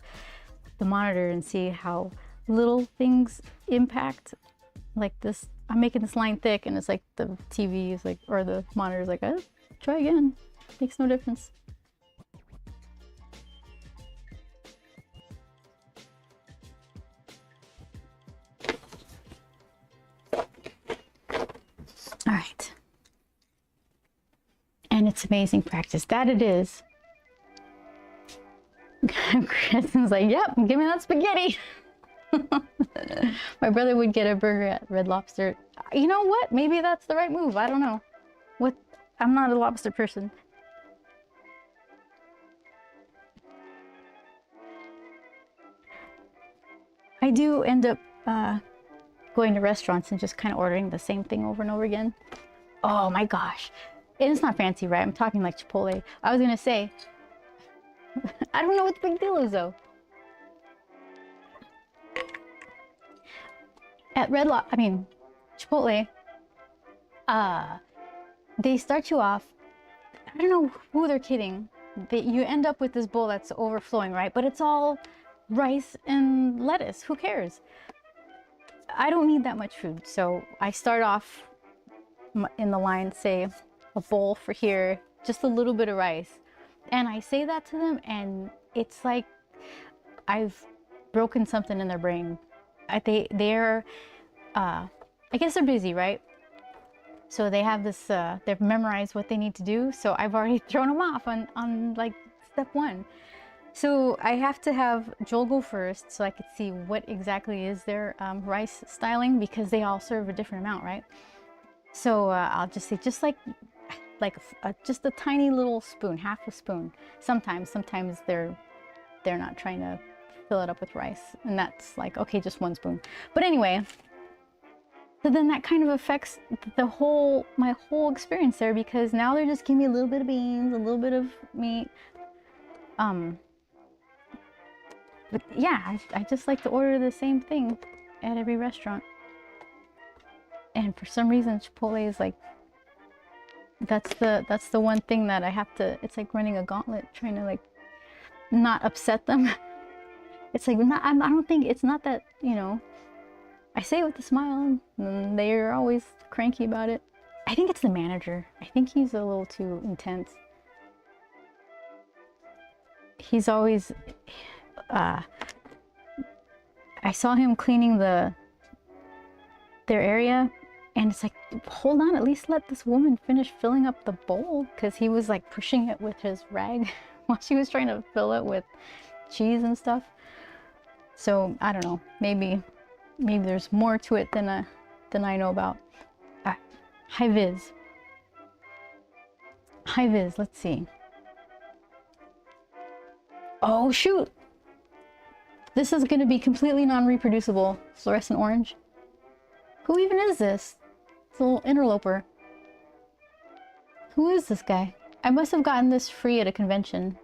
monitor and see how little things impact. Like this, I'm making this line thick and it's like the TV is like, or the monitor is like, try again. Makes no difference. All right. And it's amazing practice. That it is. Kristen's like, yep, give me that spaghetti. My brother would get a burger at Red Lobster. You know what? Maybe that's the right move. I don't know. What? I'm not a lobster person. I do end up going to restaurants and just kind of ordering the same thing over and over again. Oh my gosh. It's not fancy, right? I'm talking like Chipotle. I was gonna say, I don't know what the big deal is though. At Chipotle, they start you off, I don't know who they're kidding. You end up with this bowl that's overflowing, right? But it's all rice and lettuce. Who cares? I don't need that much food. So I start off in the line, say a bowl for here, just a little bit of rice. And I say that to them and it's like I've broken something in their brain. They're I guess they're busy, right? So they have this, they've memorized what they need to do. So I've already thrown them off on like step one. So I have to have Joel go first so I could see what exactly is their rice styling because they all serve a different amount, right? So I'll just say just just a tiny little spoon, half a spoon. Sometimes they're not trying to fill it up with rice, and that's like, okay, just one spoon. But anyway, so then that kind of affects my whole experience there because now they're just giving me a little bit of beans, a little bit of meat. But yeah, I just like to order the same thing at every restaurant. And for some reason, Chipotle is like, that's the one thing that I have to, it's like running a gauntlet, trying to like not upset them. It's like, I don't think, it's not that, you know, I say it with a smile and they're always cranky about it. I think it's the manager. I think he's a little too intense. He's always, I saw him cleaning their area and it's like, hold on, at least let this woman finish filling up the bowl, because he was like pushing it with his rag while she was trying to fill it with cheese and stuff. So I don't know, maybe there's more to it than I know about. High vis, let's see. Oh shoot, this is going to be completely non-reproducible. Fluorescent orange. Who even is this? It's a little interloper. Who is this guy? I must have gotten this free at a convention.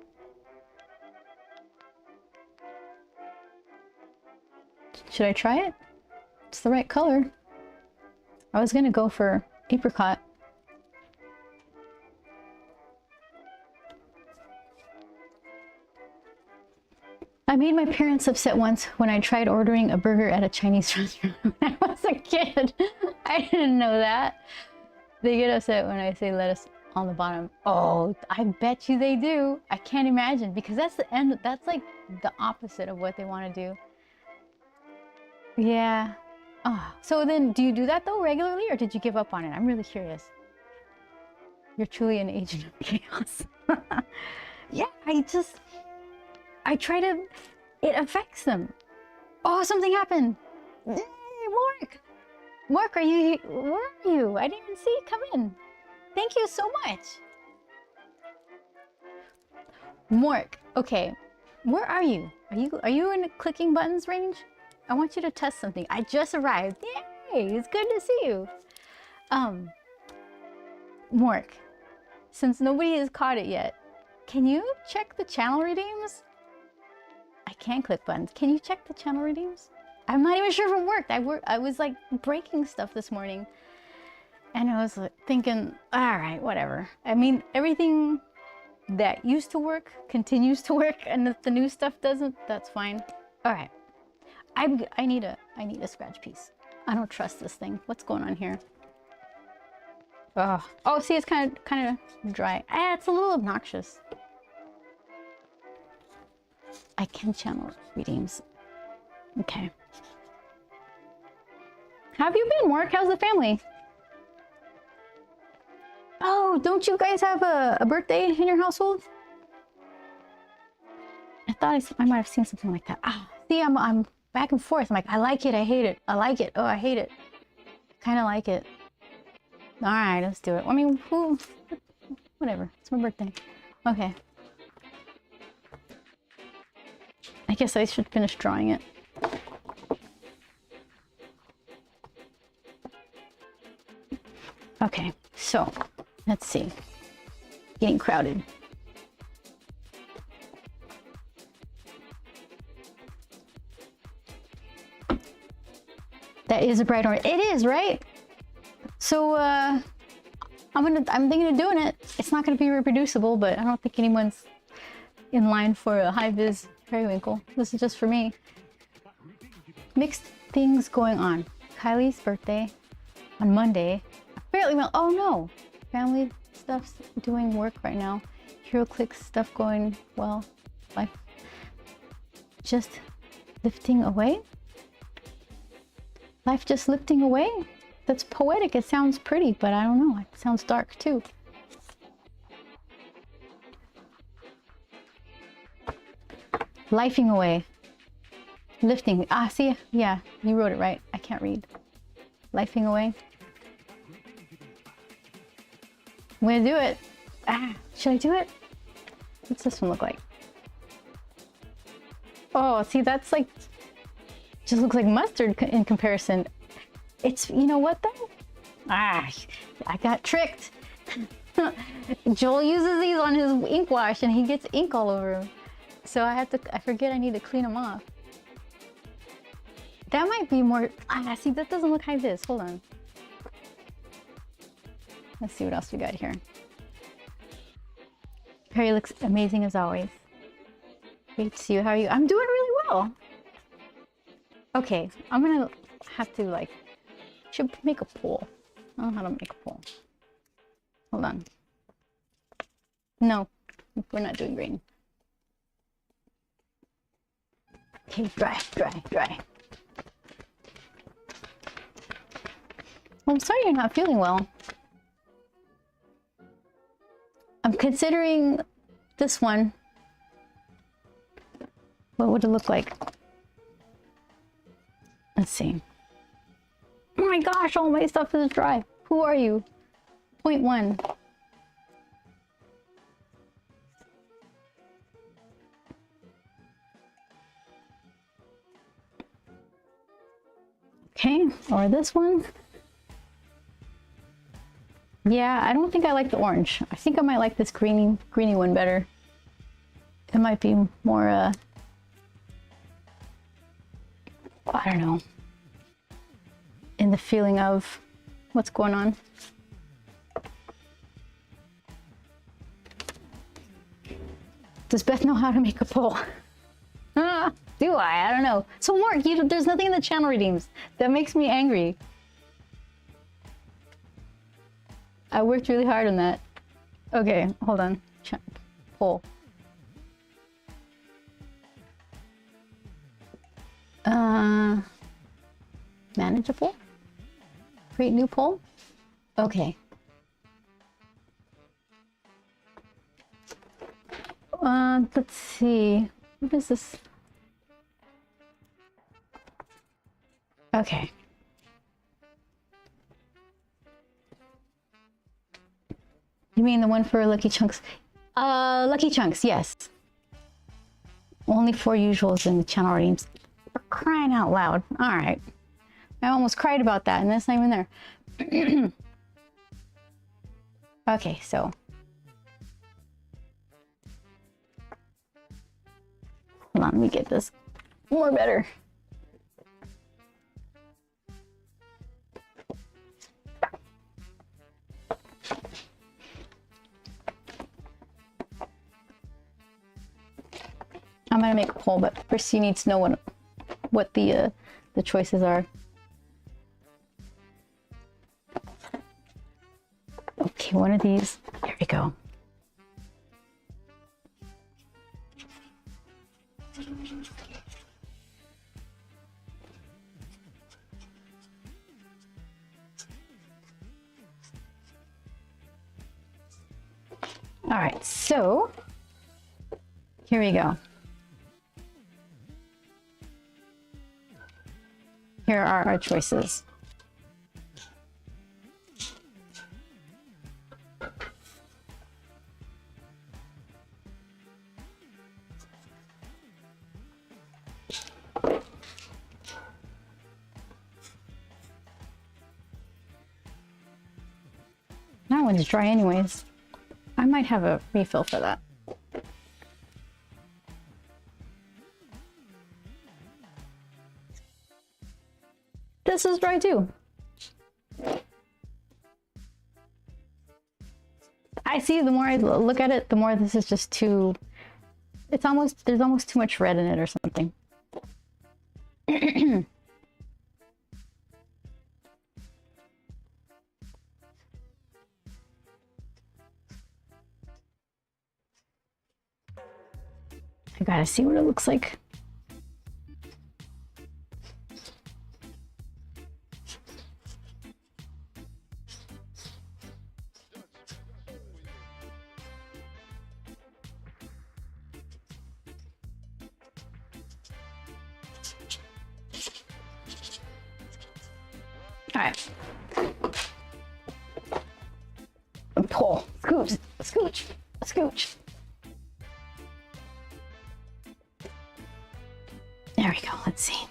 Should I try it? It's the right color. I was gonna go for apricot. I made my parents upset once when I tried ordering a burger at a Chinese restaurant when I was a kid. I didn't know that. They get upset when I say lettuce on the bottom. Oh, I bet you they do. I can't imagine, because that's the end. That's like the opposite of what they want to do. Yeah. Oh, so then do you do that though regularly, or did you give up on it? I'm really curious. You're truly an agent of chaos. Yeah, I try to, it affects them. Oh, something happened. Hey, Mark! Mark, where are you? I didn't even see you come in. Thank you so much. Mark, okay. Where are you? Are you in the clicking buttons range? I want you to test something. I just arrived. Yay! It's good to see you. Mark, since nobody has caught it yet, can you check the channel redeems? I can't click buttons. Can you check the channel redeems? I'm not even sure if it worked. I was like breaking stuff this morning, and I was like thinking, all right, whatever. I mean, everything that used to work continues to work, and if the new stuff doesn't, that's fine. All right. I need a scratch piece. I don't trust this thing. What's going on here? Oh, see, it's kind of dry. Ah, it's a little obnoxious. I can channel redeems. Okay. How have you been, Mark? How's the family? Oh, don't you guys have a birthday in your household? I thought I might have seen something like that. Ah, see, I'm back and forth. I'm like, I like it, I hate it. I like it, oh, I hate it. Kind of like it. All right, let's do it. I mean, whatever. It's my birthday. Okay. I guess I should finish drawing it. Okay, so let's see. Getting crowded. That is a bright orange. It is, right? So I'm thinking of doing it. It's not gonna be reproducible, but I don't think anyone's in line for a high-vis periwinkle. This is just for me. Mixed things going on. Kylie's birthday on Monday. Fairly well. Oh no, family stuff's doing work right now. HeroClix stuff going well. Life just lifting away. Life just lifting away. That's poetic. It sounds pretty, but I don't know. It sounds dark too. Lifing away. Lifting. Ah, see? Yeah, you wrote it right. I can't read. Lifing away. I'm gonna do it. Ah, should I do it? What's this one look like? Oh, see, that's like, just looks like mustard in comparison. It's, you know what though? Ah, I got tricked. Joel uses these on his ink wash and he gets ink all over him. So I forget I need to clean them off. That might be more, see, that doesn't look like this. Hold on. Let's see what else we got here. Perry looks amazing as always. Great to see you. How are you? I'm doing really well. Okay, I'm gonna have to like, should make a poll. I don't know how to make a poll. Hold on. No, we're not doing green. Okay, dry. Well, I'm sorry you're not feeling well. I'm considering this one. What would it look like? Let's see. Oh my gosh, all my stuff is dry. Who are you? 0.1. Okay, or this one. Yeah, I don't think I like the orange. I think I might like this greeny one better. It might be more, I don't know, in the feeling of what's going on. Does Beth know how to make a poll? Do I? I don't know. So Mark, there's nothing in the channel redeems. That makes me angry. I worked really hard on that. Okay, hold on. Poll. Manage a poll? Create new poll? Okay. Let's see. What is this? Okay. You mean the one for Lucky Chunks? Lucky Chunks, yes. Only 4 usuals in the channel redeems. For crying out loud. Alright. I almost cried about that, and that's not even there. Okay, so. Hold on, let me get this more better. I'm gonna make a poll, but first you need to know what the choices are. Okay, one of these. Here we go. All right, so here we go. Here are our choices. That one's dry anyways. I might have a refill for that. This is dry too. I see, the more I look at it, the more this is just too, there's almost too much red in it or something. I gotta see what it looks like. All right. Pull, scooch, scooch, scooch. There we go. Let's see.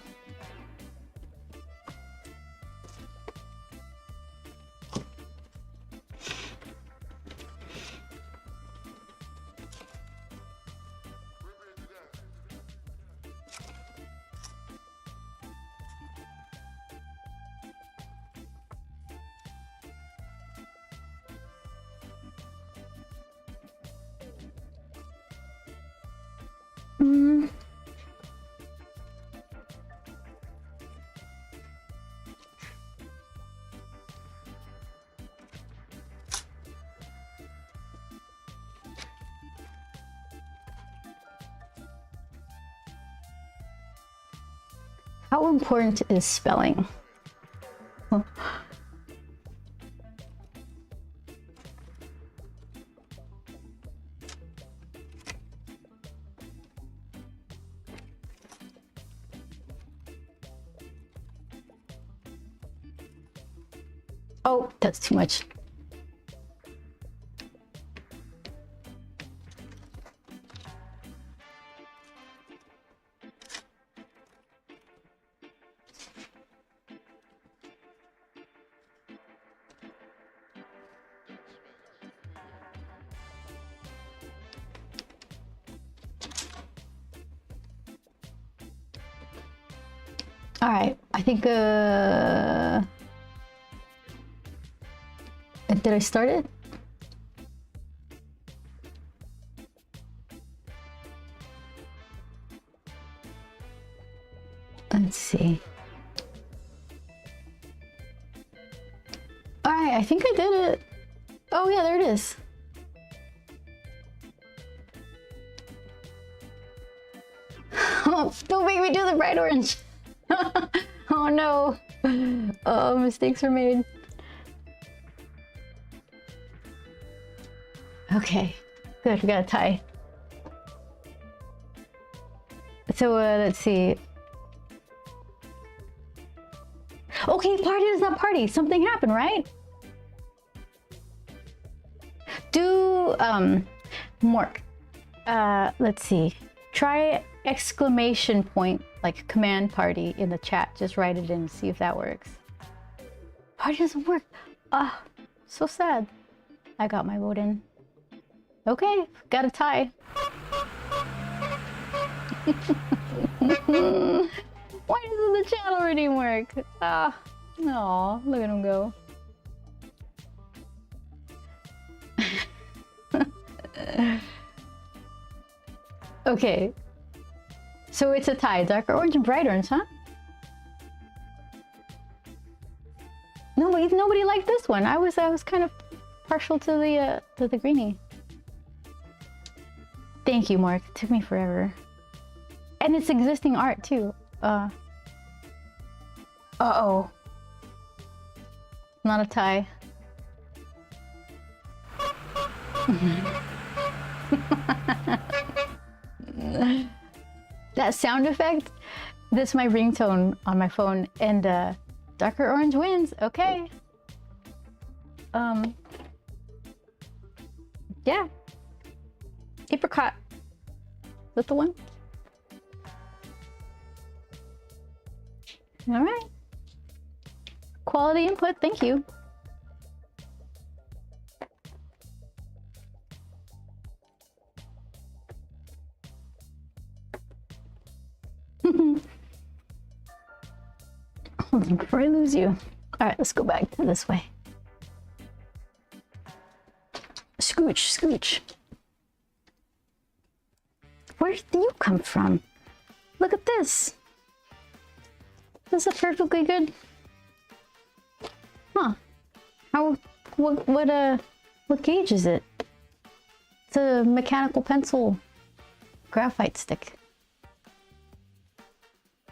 How important is spelling? Oh, that's too much. All right, I think, did I start it? Let's see. All right, I think I did it. Oh yeah, there it is. Oh, don't make me do the bright orange. Oh no. Oh, mistakes were made. Okay, good, we got a tie. So let's see. Okay, party is not party. Something happened, right? Do Mork. Let's see. Try exclamation point, like command party in the chat. Just write it in, see if that works. Party doesn't work. Ah, so sad. I got my vote in. Okay, got a tie. Why doesn't the channel reading work? Ah, no, look at him go. Okay, so it's a tie. Darker orange and bright orange, huh? Nobody liked this one. I was kind of partial to the greenie. Thank you, Mark. It took me forever. And it's existing art too. Uh-oh. Not a tie. That sound effect, this is my ringtone on my phone, and darker orange wins. Okay. Yeah. Apricot. Is that the one? All right. Quality input, thank you. Hold on before I lose you. All right, let's go back to this way. Scooch, scooch. Where did you come from? Look at this. This is perfectly good. Huh. What gauge is it? It's a mechanical pencil graphite stick.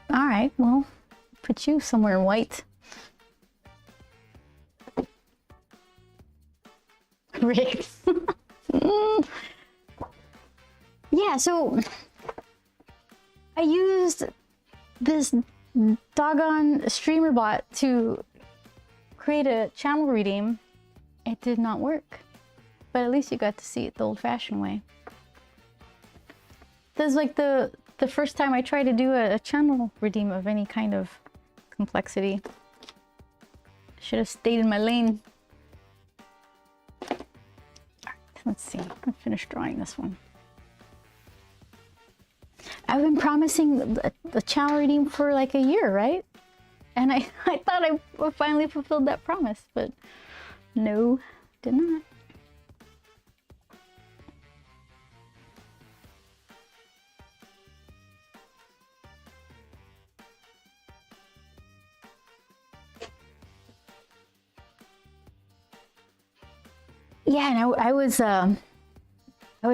All right, well, put you somewhere white. Rick. Yeah, so I used this doggone streamer bot to create a channel redeem. It did not work, but at least you got to see it the old-fashioned way. This is like the first time I tried to do a channel redeem of any kind of complexity. Should have stayed in my lane. All right, let's see. I'm finished drawing this one. I've been promising the channel redeem for like a year, right? And I thought I finally fulfilled that promise, but no, did not. Yeah, and I was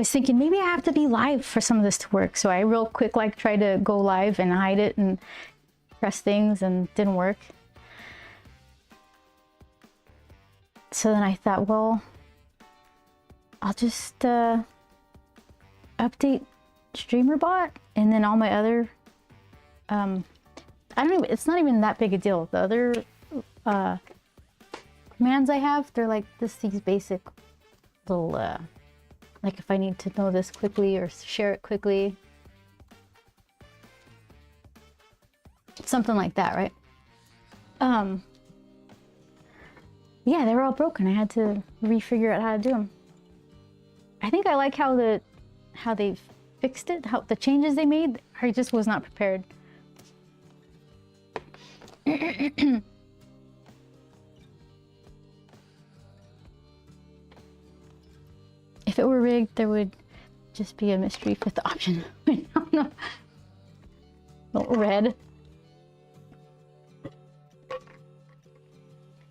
thinking maybe I have to be live for some of this to work. So I real quick like tried to go live and hide it and press things, and didn't work. So then I thought, well, I'll just update StreamerBot, and then all my other it's not even that big a deal. The other commands I have, they're like these basic little like if I need to know this quickly or share it quickly, something like that, right? Yeah, they were all broken. I had to refigure out how to do them. I think I like how they fixed it, how the changes they made. I just was not prepared. If it were rigged, there would just be a mystery fifth option. I don't know. Little red.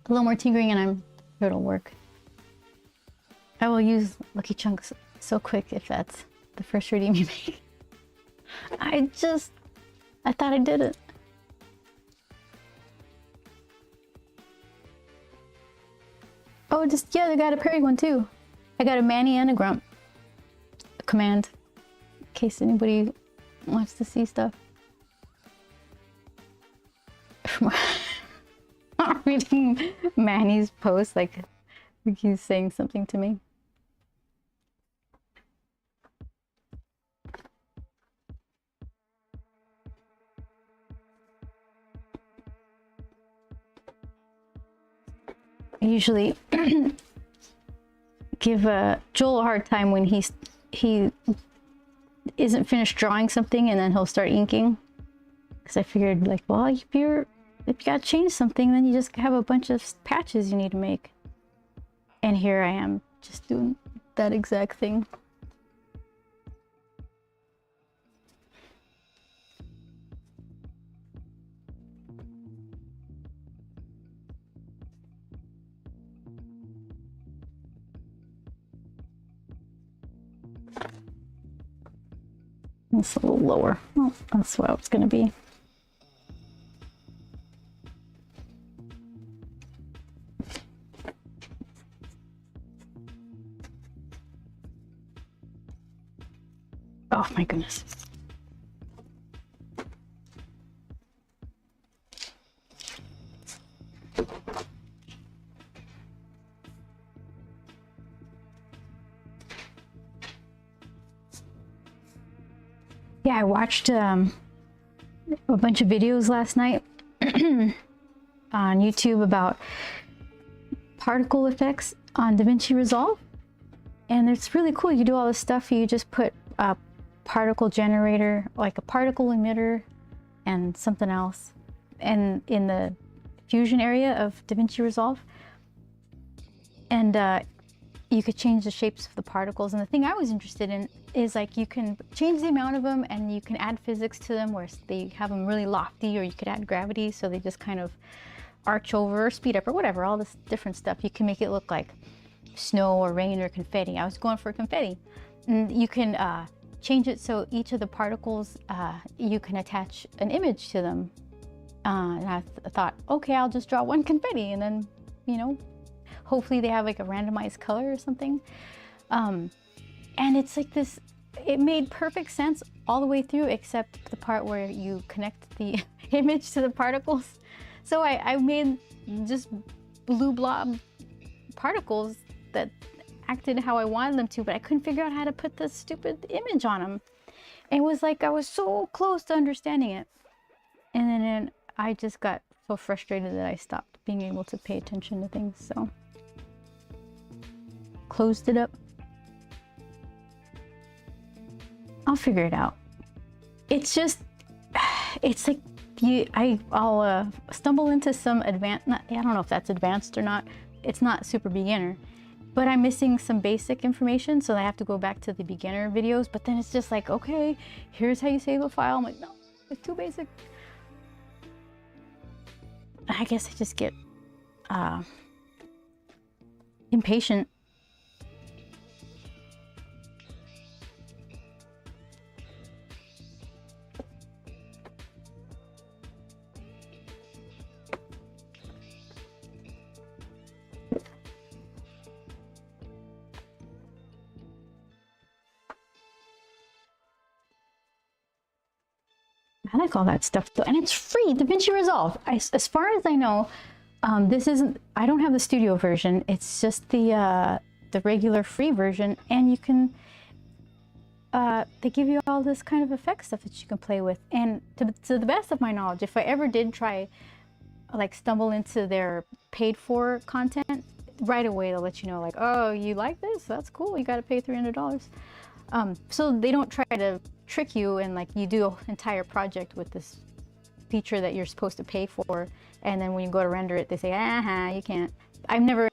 A little more tinkering and I'm sure it'll work. I will use Lucky Chunks so quick if that's the first redeem you make. I thought I did it. Oh, yeah, I got a parry one too. I got a Manny and a Grump. A command. In case anybody wants to see stuff. I'm reading Manny's post like he's saying something to me. I usually give Joel a hard time when he isn't finished drawing something and then he'll start inking. Because I figured like, well, if you gotta change something, then you just have a bunch of patches you need to make. And here I am just doing that exact thing. It's a little lower. Well, that's what it's gonna be. Oh my goodness. Yeah, I watched a bunch of videos last night on YouTube about particle effects on DaVinci Resolve. And it's really cool. You do all this stuff. You just put a particle generator, like a particle emitter and something else, and in the fusion area of DaVinci Resolve. And you could change the shapes of the particles. And the thing I was interested in is like you can change the amount of them and you can add physics to them where they have them really lofty, or you could add gravity so they just kind of arch over or speed up or whatever, all this different stuff. You can make it look like snow or rain or confetti. I was going for confetti. And you can change it so each of the particles, you can attach an image to them. And I thought, okay, I'll just draw one confetti and then, you know, hopefully they have like a randomized color or something. And it's like this, it made perfect sense all the way through except the part where you connect the image to the particles. So I made just blue blob particles that acted how I wanted them to, but I couldn't figure out how to put the stupid image on them. It was like I was so close to understanding it. And then I just got so frustrated that I stopped being able to pay attention to things, so closed it up. I'll figure it out. It's just, it's like I'll stumble into some advanced, I don't know if that's advanced or not. It's not super beginner, but I'm missing some basic information, so I have to go back to the beginner videos. But then it's just like, okay, here's how you save a file. I'm like, no, it's too basic. I guess I just get impatient. I like all that stuff though, and it's free. DaVinci Resolve. As far as I know, this isn't. I don't have the studio version. It's just the regular free version, and you can. They give you all this kind of effect stuff that you can play with. And to the best of my knowledge, if I ever did try, like stumble into their paid for content, right away they'll let you know, like, oh, you like this? That's cool. You got to pay $300. So they don't try to trick you and like you do an entire project with this feature that you're supposed to pay for, and then when you go to render it, they say, you can't. I've never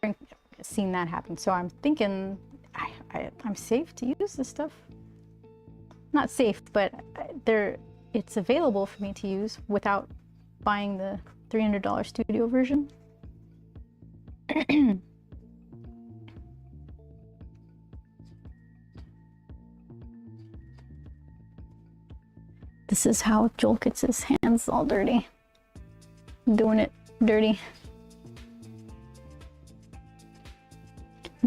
seen that happen, so I'm thinking I'm safe to use this stuff. Not safe, but it's available for me to use without buying the $300 studio version. This is how Joel gets his hands all dirty. Doing it dirty.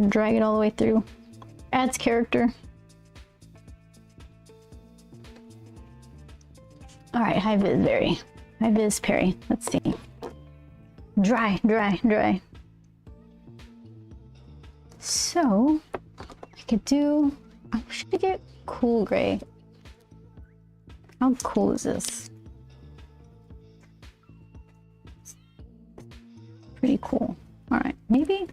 Drag it all the way through. Adds character. Alright, high vis Perry. Let's see. Dry. So, I could do... I should get cool gray. How cool is this? Pretty cool. Alright, maybe...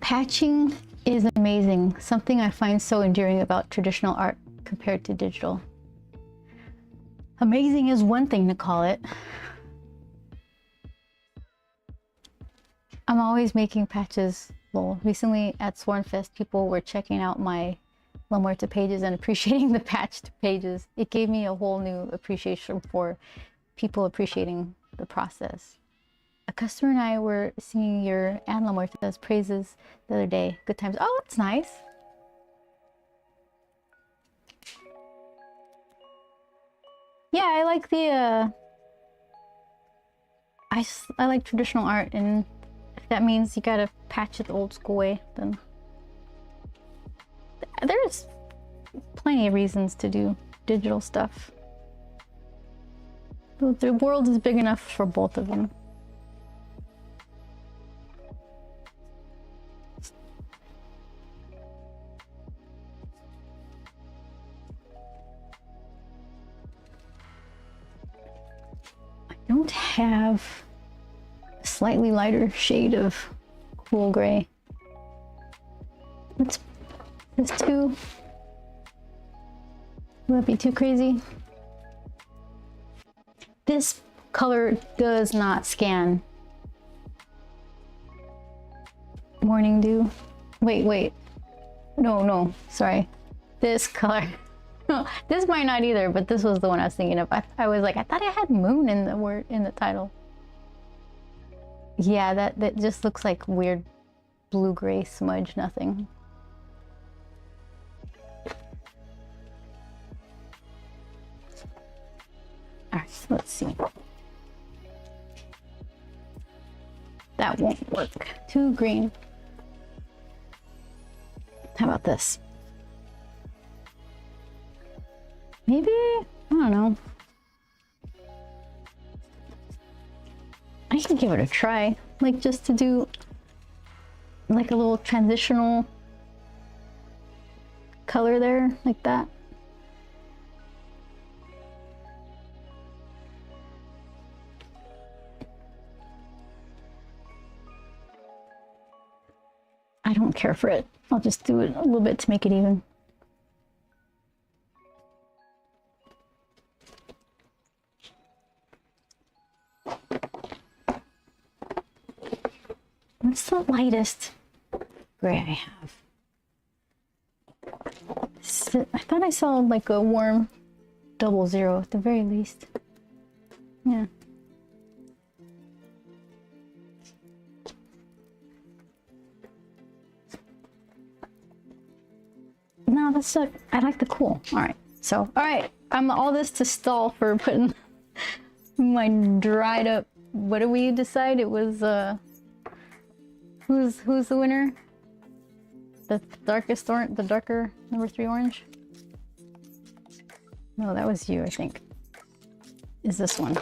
Patching is amazing. Something I find so endearing about traditional art compared to digital. Amazing is one thing to call it. I'm always making patches. Well, recently at Swornfest, people were checking out my La Muerte pages and appreciating the patched pages. It gave me a whole new appreciation for people appreciating the process. A customer and I were singing your and La Muerte's praises the other day. Good times. Oh, that's nice. Yeah, I like the I like traditional art, and if that means you gotta patch it the old school way, then there's plenty of reasons to do digital stuff. The world is big enough for both of them. I don't have a slightly lighter shade of cool gray. It's too... Will that be too crazy? This color does not scan. Morning Dew. Wait. No, sorry. This color. This might not either, but this was the one I was thinking of. I was like, I thought I had moon in the word in the title. Yeah, that just looks like weird blue-gray smudge, nothing. Alright, so let's see. That won't work. Too green. How about this? Maybe, I don't know. I can give it a try. Like, just to do like a little transitional color there, like that. I don't care for it. I'll just do it a little bit to make it even. What's the lightest gray I have? I thought I saw like a warm 00 at the very least. Yeah. No, that's I like the cool. All right. So, all right. I'm all this to stall for putting my dried up. What did we decide? It was who's the winner? The darkest orange, the darker number 3 orange? No, that was you, I think. Is this one?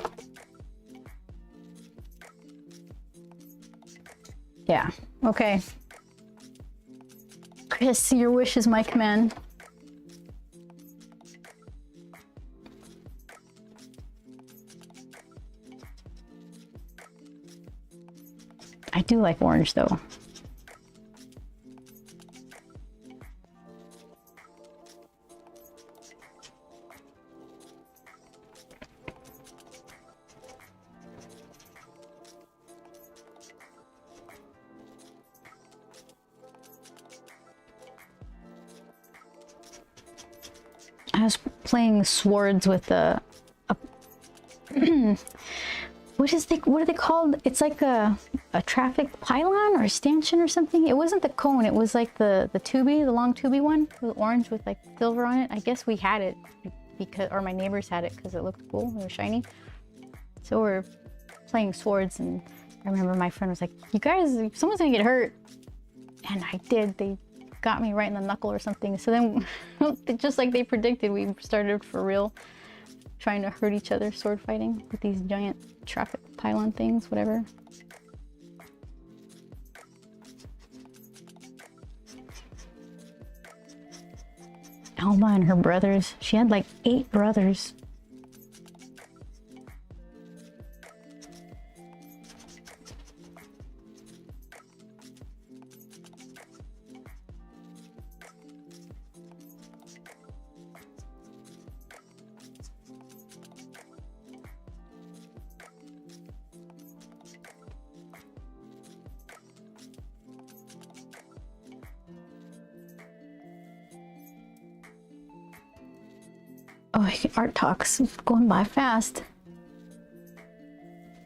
Yeah. Okay. Chris, your wish is my command. I do like orange though. was playing swords with a what are they called? It's like a traffic pylon or a stanchion or something. It wasn't the cone, it was like the tubey, the long tubey one, the orange with like silver on it. I guess we had it because, or my neighbors had it because it looked cool, it was shiny. So we're playing swords, and I remember my friend was like, you guys, someone's gonna get hurt. And I did. They got me right in the knuckle or something. So then, just like they predicted, we started for real trying to hurt each other, sword fighting with these giant traffic pylon things, whatever. Alma and her brothers. She had like 8 brothers. Oh, art talks going by fast.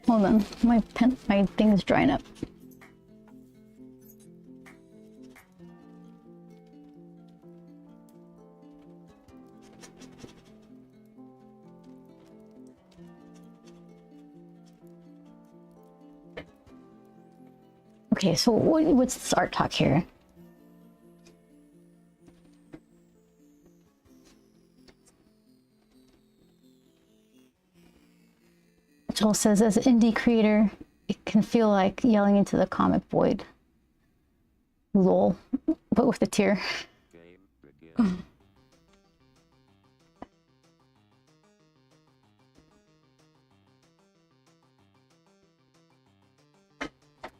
Hold on, my thing is drying up. Okay, so what's this art talk here? Joel says, as an indie creator, it can feel like yelling into the comic void. Lol, but with a tear.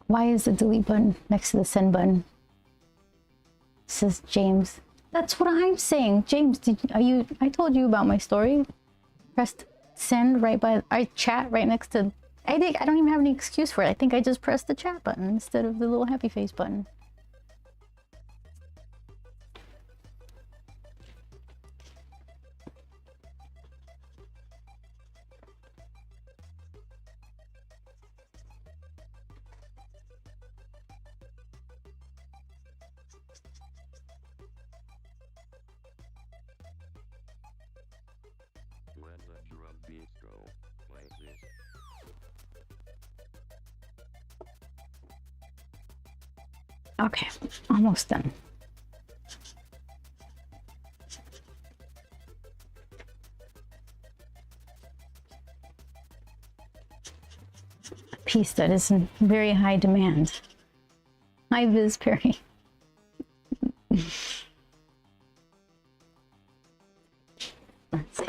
Why is the delete button next to the send button? Says James. That's what I'm saying. James, I told you about my story. Pressed send right by, I chat right next to, I don't even have any excuse for it. I think I just pressed the chat button instead of the little happy face button. Okay, almost done. A piece that is in very high demand. Hi, Viz Perry. Let's see.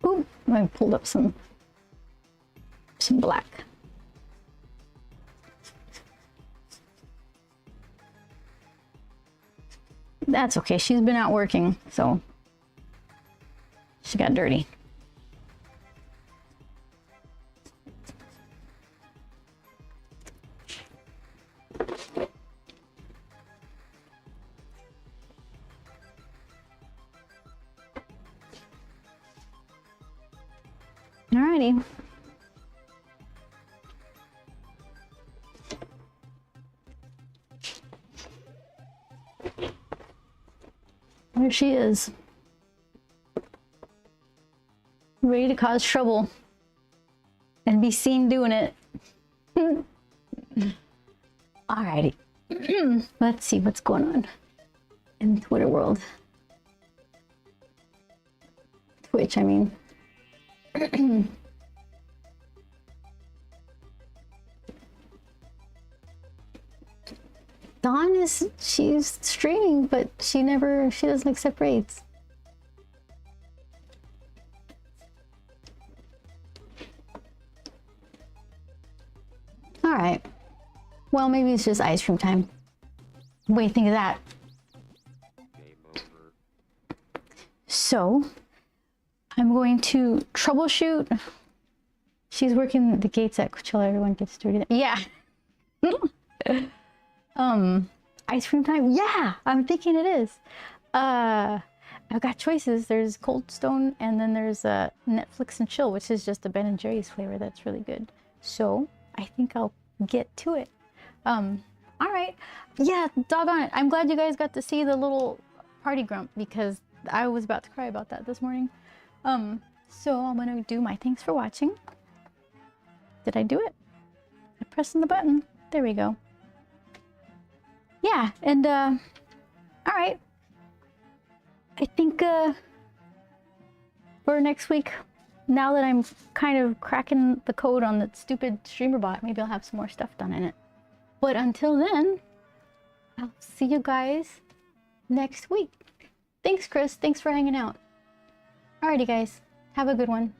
Ooh, I pulled up some black. That's okay. She's been out working, so she got dirty. Alrighty. There she is. Ready to cause trouble and be seen doing it. Alrighty. Let's see what's going on in the Twitter world. Twitch, I mean. Dawn she's streaming, but she doesn't accept raids. All right. Well, maybe it's just ice cream time. What do you think of that? So, I'm going to troubleshoot. She's working the gates at Coachella. Everyone gets dirty. Yeah. Ice cream time. Yeah, I'm thinking it is. I've got choices. There's Cold Stone, and then there's Netflix and Chill, which is just a Ben and Jerry's flavor that's really good. So I think I'll get to it. All right. Yeah, doggone it. I'm glad you guys got to see the little party grump because I was about to cry about that this morning. So I'm gonna do my thanks for watching. Did I do it? I'm pressing the button. There we go. Yeah, and all right. I think for next week, now that I'm kind of cracking the code on the stupid streamer bot, maybe I'll have some more stuff done in it. But until then, I'll see you guys next week. Thanks, Chris. Thanks for hanging out. Alrighty, guys. Have a good one.